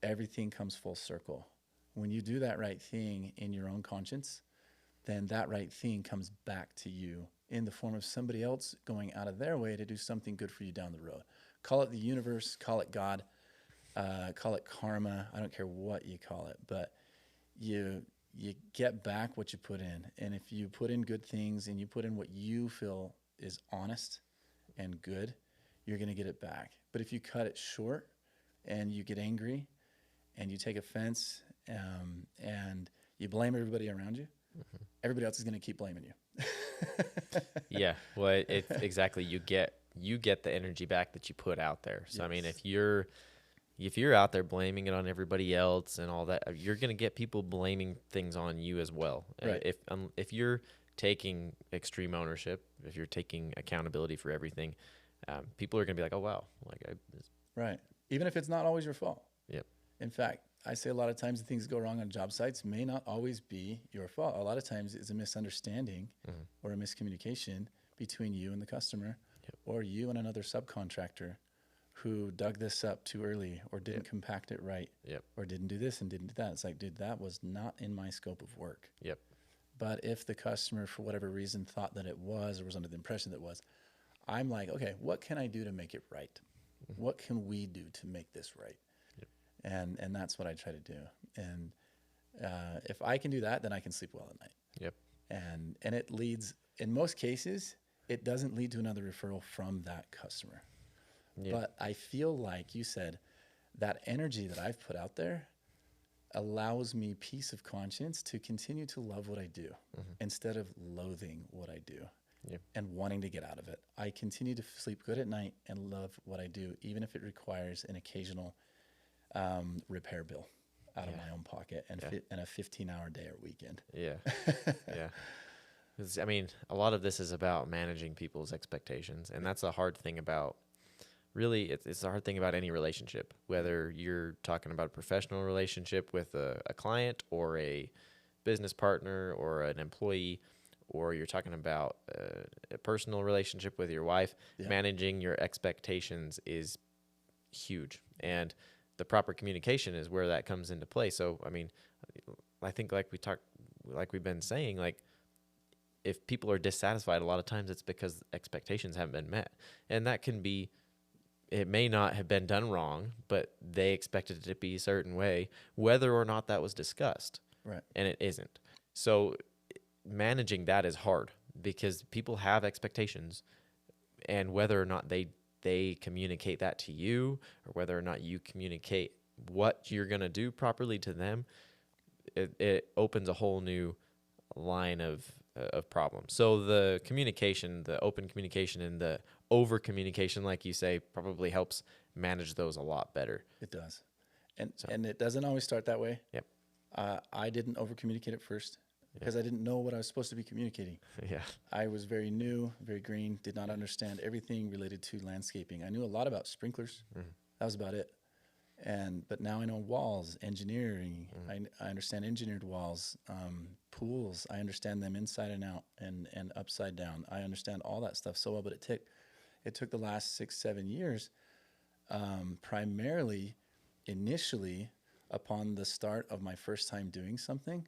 everything comes full circle. When you do that right thing in your own conscience, then that right thing comes back to you in the form of somebody else going out of their way to do something good for you down the road. Call it the universe, call it God, call it karma. I don't care what you call it, but you get back what you put in. And if you put in good things and you put in what you feel is honest and good, you're going to get it back. But if you cut it short and you get angry and you take offense and you blame everybody around you, everybody else is going to keep blaming you. Yeah, well, it's exactly, you get the energy back that you put out there. So, yes. I mean, if you're out there blaming it on everybody else and all that, you're going to get people blaming things on you as well. Right. If you're taking extreme ownership, if you're taking accountability for everything, people are going to be like, oh, wow. Right. Even if it's not always your fault. Yep. In fact, I say a lot of times the things that go wrong on job sites may not always be your fault. A lot of times it's a misunderstanding or a miscommunication between you and the customer, or you and another subcontractor who dug this up too early or didn't compact it right, or didn't do this and didn't do that. It's like, dude, that was not in my scope of work. Yep. But if the customer, for whatever reason, thought that it was or was under the impression that it was, I'm like, okay, what can I do to make it right? What can we do to make this right? And that's what I try to do. And if I can do that, then I can sleep well at night. Yep. And it leads, in most cases, it doesn't lead to another referral from that customer. Yep. But I feel like you said that energy that I've put out there allows me peace of conscience to continue to love what I do instead of loathing what I do and wanting to get out of it. I continue to sleep good at night and love what I do, even if it requires an occasional repair bill out of my own pocket and a 15-hour day or weekend. Yeah. Yeah. I mean, a lot of this is about managing people's expectations, and that's a hard thing about, really, it's a hard thing about any relationship, whether you're talking about a professional relationship with a client or a business partner or an employee, or you're talking about a personal relationship with your wife. Managing your expectations is huge, and the proper communication is where that comes into play. So, I mean, I think like we've been saying, like, if people are dissatisfied, a lot of times it's because expectations haven't been met. And that can be, it may not have been done wrong, but they expected it to be a certain way, whether or not that was discussed. Right. And it isn't. So managing that is hard because people have expectations, and whether or not they communicate that to you, or whether or not you communicate what you're going to do properly to them, it opens a whole new line of problems. So the communication, the open communication and the over communication, like you say, probably helps manage those a lot better. It does. And it doesn't always start that way. Yep. I didn't over communicate at first because I didn't know what I was supposed to be communicating. Yeah. I was very new, very green, did not understand everything related to landscaping. I knew a lot about sprinklers. That was about it. But now I know walls, engineering. I understand engineered walls, pools. I understand them inside and out and upside down. I understand all that stuff so well, but it took the last 6-7 years, primarily initially upon the start of my first time doing something.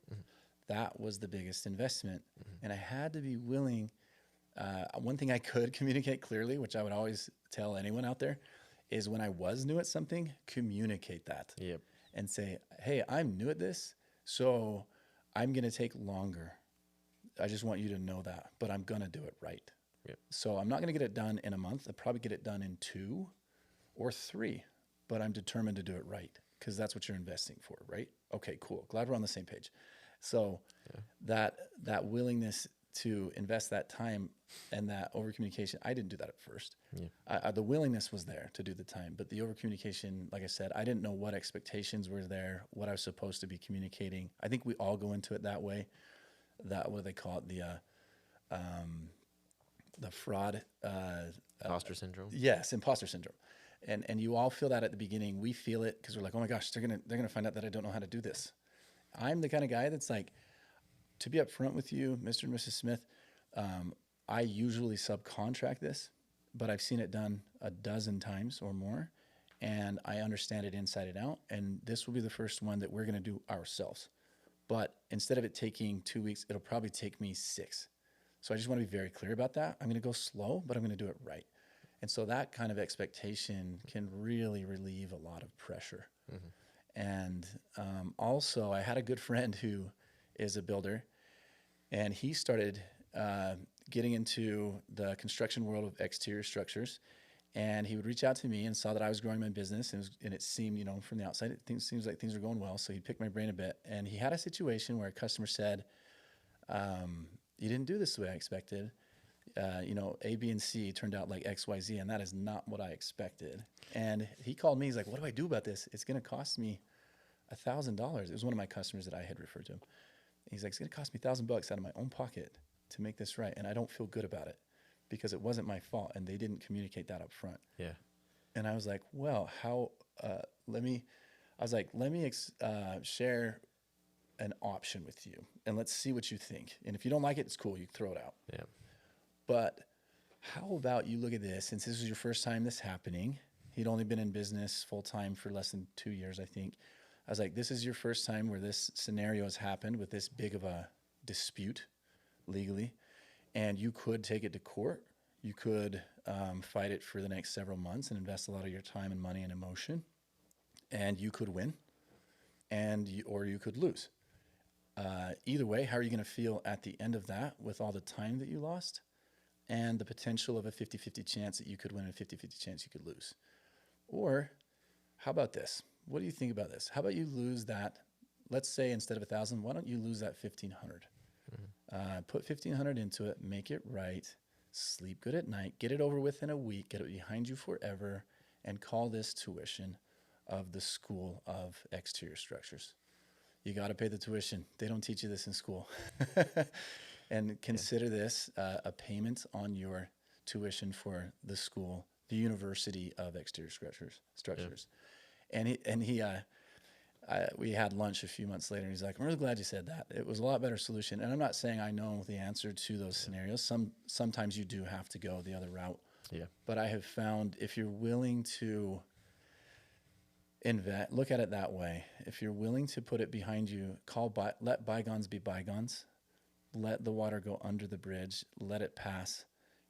That was the biggest investment. And I had to be willing. One thing I could communicate clearly, which I would always tell anyone out there, is when I was new at something, communicate that. Yep. And say, hey, I'm new at this, so I'm going to take longer. I just want you to know that, but I'm going to do it right. Yep. So I'm not going to get it done in a month. I'll probably get it done in 2 or 3, but I'm determined to do it right because that's what you're investing for, right? Okay, cool. Glad we're on the same page. So that willingness to invest that time and that over communication, I didn't do that at first. The willingness was there to do the time, but the over communication, like I said, I didn't know what expectations were there, what I was supposed to be communicating. I think we all go into it that way. That, what do they call it? The fraud. Imposter syndrome. Yes, imposter syndrome. And you all feel that at the beginning. We feel it because we're like, oh my gosh, they're gonna find out that I don't know how to do this. I'm the kind of guy that's like, to be upfront with you, Mr. and Mrs. Smith, I usually subcontract this, but I've seen it done a dozen times or more, and I understand it inside and out, and this will be the first one that we're going to do ourselves. But instead of it taking 2 weeks, it'll probably take me 6. So I just want to be very clear about that. I'm going to go slow, but I'm going to do it right. And so that kind of expectation can really relieve a lot of pressure. And also, I had a good friend who is a builder, and he started getting into the construction world of exterior structures. And he would reach out to me and saw that I was growing my business, and it seemed, you know, from the outside, it seems like things are going well. So he picked my brain a bit. And he had a situation where a customer said, you didn't do this the way I expected. You know, A, B, and C turned out like X, Y, Z, and that is not what I expected. And he called me. He's like, what do I do about this? It's going to cost me $1,000. It was one of my customers that I had referred to him. He's like, it's going to cost me $1,000 out of my own pocket to make this right. And I don't feel good about it because it wasn't my fault and they didn't communicate that up front. Yeah. And I was like, well, let me share an option with you and let's see what you think. And if you don't like it, it's cool. You can throw it out. Yeah. But how about you look at this, since this was your first time this happening, he'd only been in business full time for less than 2 years, I think. I was like, this is your first time where this scenario has happened with this big of a dispute legally. And you could take it to court. You could fight it for the next several months and invest a lot of your time and money and emotion. And you could win, or you could lose. Either way, how are you going to feel at the end of that with all the time that you lost and the potential of a 50-50 chance that you could win and a 50-50 chance you could lose? Or how about this? What do you think about this? How about you lose that? Let's say instead of 1,000, why don't you lose that 1,500? Put 1,500 into it, make it right, sleep good at night, get it over with in a week, get it behind you forever, and call this tuition of the School of Exterior Structures. You got to pay the tuition. They don't teach you this in school. And consider this a payment on your tuition for the school, the University of Exterior Structures. Yeah. We had lunch a few months later, and he's like, I'm really glad you said that. It was a lot better solution. And I'm not saying I know the answer to those scenarios. Sometimes you do have to go the other route. Yeah. But I have found if you're willing to look at it that way, if you're willing to put it behind you, let bygones be bygones, let the water go under the bridge, let it pass,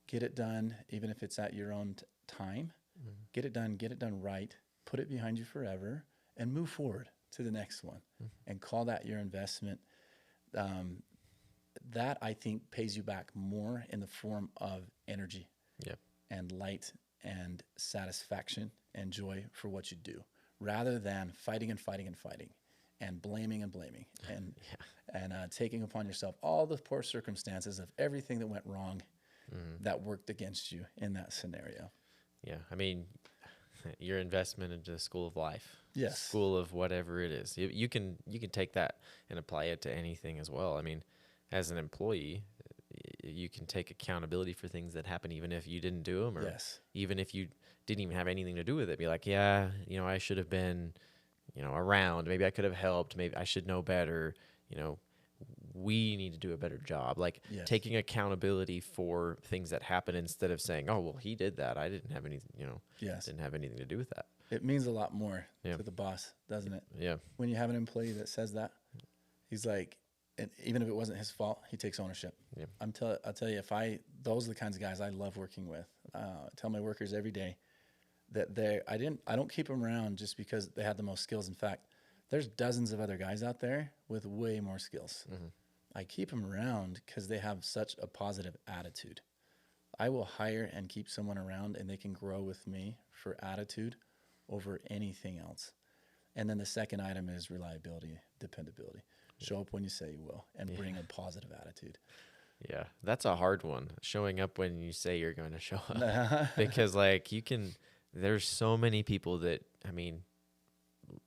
get it done, even if it's at your own time, get it done right, put it behind you forever, and move forward to the next one and call that your investment. That I think pays you back more in the form of energy and light and satisfaction and joy for what you do, rather than fighting and blaming and taking upon yourself all the poor circumstances of everything that went wrong that worked against you in that scenario. Yeah. I mean, your investment into the school of life, yes, school of whatever it is, you can take that and apply it to anything as well. I mean, as an employee, you can take accountability for things that happen, even if you didn't do them, or even if you didn't even have anything to do with it. Be like, yeah, I should have been, around. Maybe I could have helped. Maybe I should know better. We need to do a better job. Like taking accountability for things that happen instead of saying, oh, well, he did that. I didn't have anything, didn't have anything to do with that. It means a lot more to the boss, doesn't it? Yeah. When you have an employee that says that, he's like, and even if it wasn't his fault, he takes ownership. Yeah. I'll tell you, those are the kinds of guys I love working with. I tell my workers every day that I don't keep them around just because they had the most skills. In fact, there's dozens of other guys out there with way more skills. I keep them around because they have such a positive attitude. I will hire and keep someone around and they can grow with me for attitude over anything else. And then the second item is reliability, dependability. Show up when you say you will and bring a positive attitude. Yeah, that's a hard one. Showing up when you say you're going to show up. Because there's so many people that,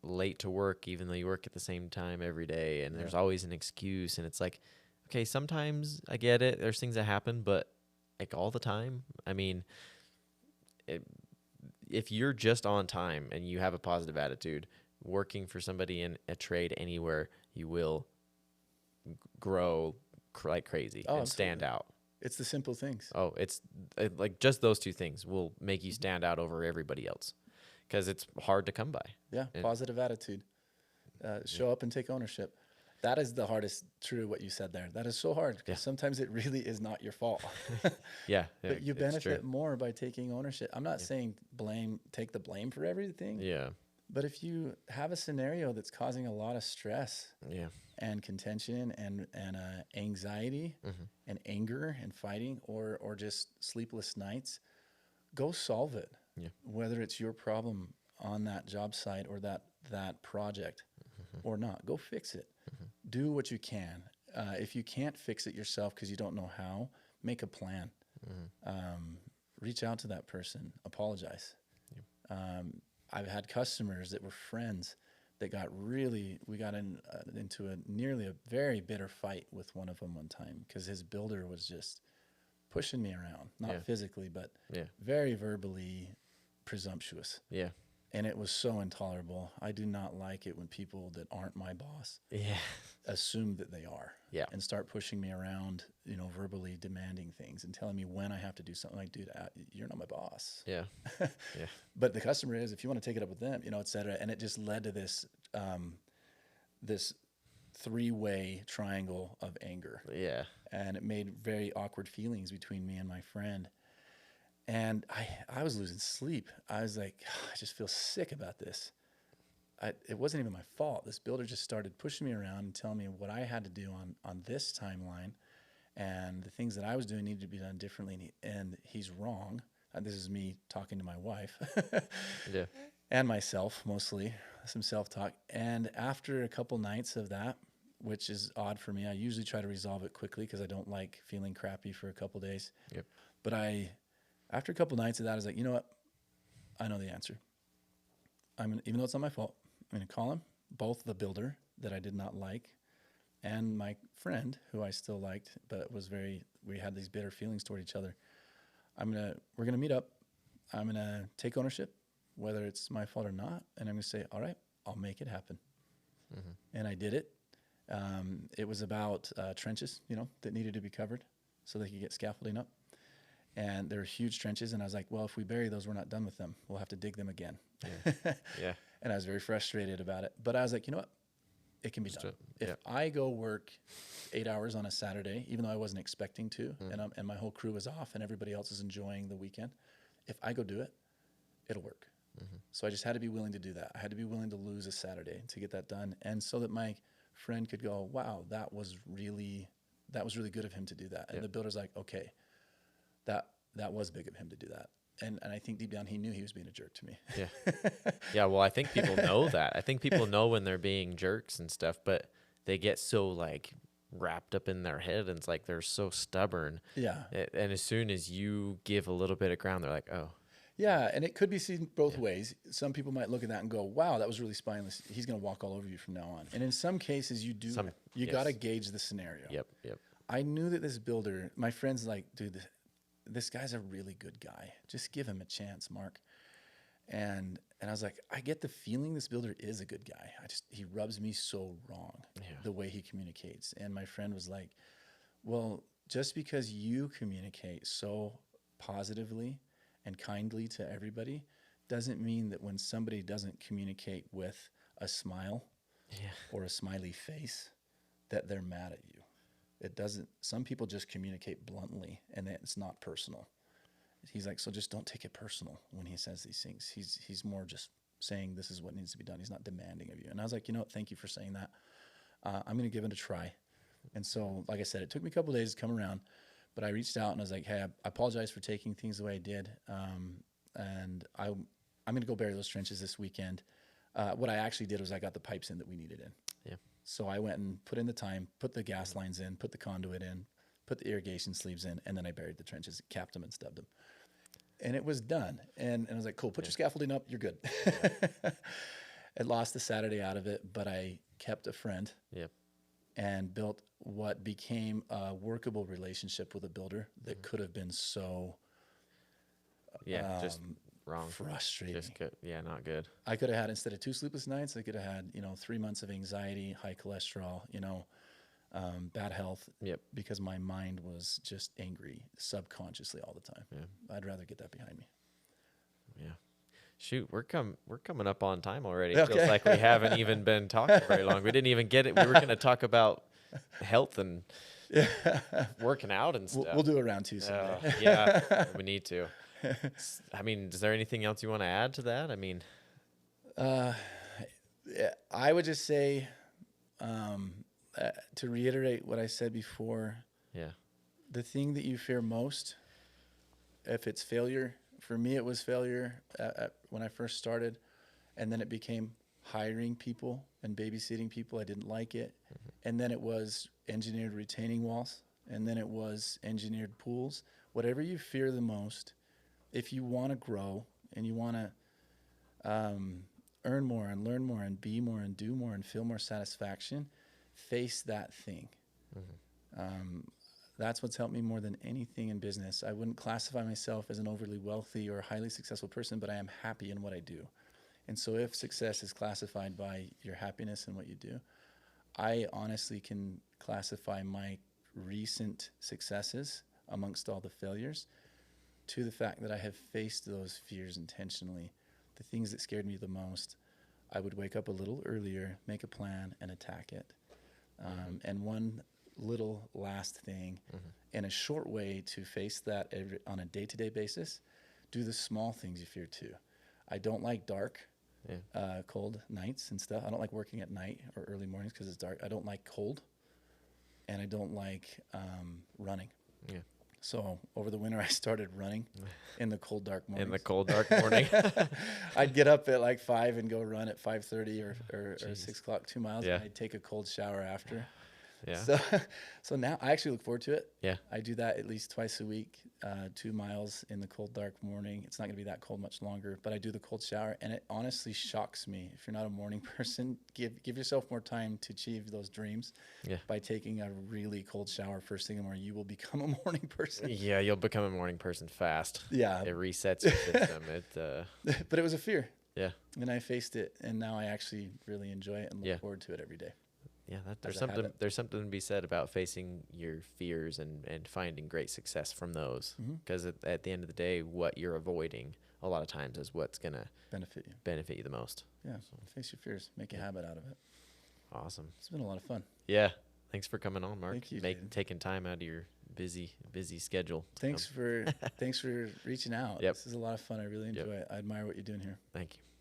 late to work, even though you work at the same time every day, and there's always an excuse. And it's like, okay, sometimes I get it. There's things that happen, but all the time, if you're just on time and you have a positive attitude, working for somebody in a trade anywhere, you will grow like crazy and stand out. It's the simple things. Oh, it's just those two things will make you stand out over everybody else because it's hard to come by. Yeah, positive attitude. Show up and take ownership. That is the hardest, true, what you said there. That is so hard because Yeah. sometimes it really is not your fault. Yeah, yeah, But you it's true. benefit more by taking ownership. I'm not Yeah. saying take the blame for everything, Yeah, but if you have a scenario that's causing a lot of stress yeah, and contention and anxiety and anger and fighting or just sleepless nights, go solve it. yeah, Whether it's your problem on that job site or that project or not, go fix it. Do what you can. If you can't fix it yourself because you don't know how, make a plan. Reach out to that person, apologize. I've had customers that were friends that we got into nearly a very bitter fight with one of them one time because his builder was just pushing me around, not Yeah. physically, but yeah, very verbally presumptuous. yeah, And it was so intolerable. I do not like it when people that aren't my boss yeah, assume that they are, yeah, and start pushing me around, verbally demanding things and telling me when I have to do something. Like, dude, you're not my boss. yeah, yeah, But the customer is, if you want to take it up with them, et cetera. And it just led to this three-way triangle of anger. yeah, And it made very awkward feelings between me and my friend. And I was losing sleep. I was like, I just feel sick about this. It wasn't even my fault. This builder just started pushing me around and telling me what I had to do on this timeline, and the things that I was doing needed to be done differently. And he's wrong. This is me talking to my wife yeah, and myself, mostly some self-talk. And after a couple nights of that, which is odd for me, I usually try to resolve it quickly because I don't like feeling crappy for a couple days. yep, But after a couple nights of that, I was like, you know what? I know the answer. Even though it's not my fault, I'm going to call him, both the builder that I did not like and my friend who I still liked, but we had these bitter feelings toward each other. We're going to meet up. I'm going to take ownership, whether it's my fault or not. And I'm going to say, all right, I'll make it happen. And I did it. It was about trenches, that needed to be covered so they could get scaffolding up. And there were huge trenches. And I was like, well, if we bury those, we're not done with them. We'll have to dig them again. yeah, And I was very frustrated about it. But I was like, you know what? It can be done. If yeah. I go work 8 hours on a Saturday, even though I wasn't expecting to, and my whole crew is off and everybody else is enjoying the weekend, if I go do it, it'll work. So I just had to be willing to do that. I had to be willing to lose a Saturday to get that done. And so that my friend could go, wow, that was really good of him to do that. And the builder's like, okay, that was big of him to do that. And I think deep down he knew he was being a jerk to me. Yeah. Yeah, well, I think people know that. I think people know when they're being jerks and stuff, but they get so like wrapped up in their head, and it's like they're so stubborn. Yeah. And as soon as you give a little bit of ground, they're like, "Oh." Yeah, and it could be seen both ways. Some people might look at that and go, "Wow, that was really spineless. He's going to walk all over you from now on." And in some cases, you got to gauge the scenario. Yep. I knew that this builder, my friend's like, dude, this guy's a really good guy. Just give him a chance, Mark. And I was like, I get the feeling this builder is a good guy. He rubs me so wrong, the way he communicates. And my friend was like, well, just because you communicate so positively and kindly to everybody doesn't mean that when somebody doesn't communicate with a smile or a smiley face that they're mad at you. It doesn't. Some people just communicate bluntly and it's not personal. He's like, so just don't take it personal when he says these things. He's more just saying this is what needs to be done. He's not demanding of you. And I was like, you know what? Thank you for saying that. I'm going to give it a try. And so, like I said, it took me a couple of days to come around, but I reached out and I was like, hey, I apologize for taking things the way I did. And I'm going to go bury those trenches this weekend. What I actually did was I got the pipes in that we needed in. Yeah. So I went and put in the time, put the gas lines in, put the conduit in, put the irrigation sleeves in, and then I buried the trenches, capped them and stubbed them. And it was done. And I was like, cool, put your scaffolding up, you're good. I lost the Saturday out of it, but I kept a friend and built what became a workable relationship with a builder that could have been so just wrong. frustrating. Just good. Yeah, not good. I could have had, instead of 2 sleepless nights, I could have had, 3 months of anxiety, high cholesterol, bad health. Yep. Because my mind was just angry subconsciously all the time. Yeah. I'd rather get that behind me. Yeah. Shoot, we're coming up on time already. It feels Okay. like we haven't even been talking very long. We didn't even get it. We were going to talk about health and Yeah. working out and We'll, stuff. we'll do a round two someday. Yeah, we need to. I mean, is there anything else you want to add to that? I mean, Yeah, I would just say, to reiterate what I said before, yeah, the thing that you fear most, if it's failure, for me it was failure when I first started, and then it became hiring people and babysitting people. I didn't like it. And then it was engineered retaining walls, and then it was engineered pools. Whatever you fear the most, if you want to grow and you want to earn more and learn more and be more and do more and feel more satisfaction, face that thing. That's what's helped me more than anything in business. I wouldn't classify myself as an overly wealthy or highly successful person, but I am happy in what I do. And so if success is classified by your happiness in what you do, I honestly can classify my recent successes amongst all the failures to the fact that I have faced those fears intentionally. The things that scared me the most, I would wake up a little earlier, make a plan, and attack it. And one little last thing, in a short way to face that on a day-to-day basis, do the small things you fear too. I don't like dark, cold nights and stuff. I don't like working at night or early mornings because it's dark. I don't like cold, and I don't like running. Yeah. So over the winter, I started running in the cold, dark mornings. in the cold, dark morning. I'd get up at like 5 and go run at 5:30 or 6 o'clock, 2 miles. Yeah. And I'd take a cold shower after. Yeah. So now I actually look forward to it. Yeah. I do that at least twice a week, 2 miles in the cold, dark morning. It's not going to be that cold much longer, but I do the cold shower, and it honestly shocks me. If you're not a morning person, give yourself more time to achieve those dreams by taking a really cold shower first thing in the morning. You will become a morning person. Yeah, you'll become a morning person fast. Yeah. It resets your system. But it was a fear. Yeah. And I faced it, and now I actually really enjoy it and look forward to it every day. Yeah, there's something to be said about facing your fears and finding great success from those. Because at the end of the day, what you're avoiding a lot of times is what's gonna benefit you the most. Yeah, so face your fears, make a habit out of it. Awesome. It's been a lot of fun. Yeah, thanks for coming on, Mark. Thank you, taking time out of your busy schedule. Thanks for reaching out. Yep. This is a lot of fun. I really enjoy it. I admire what you're doing here. Thank you.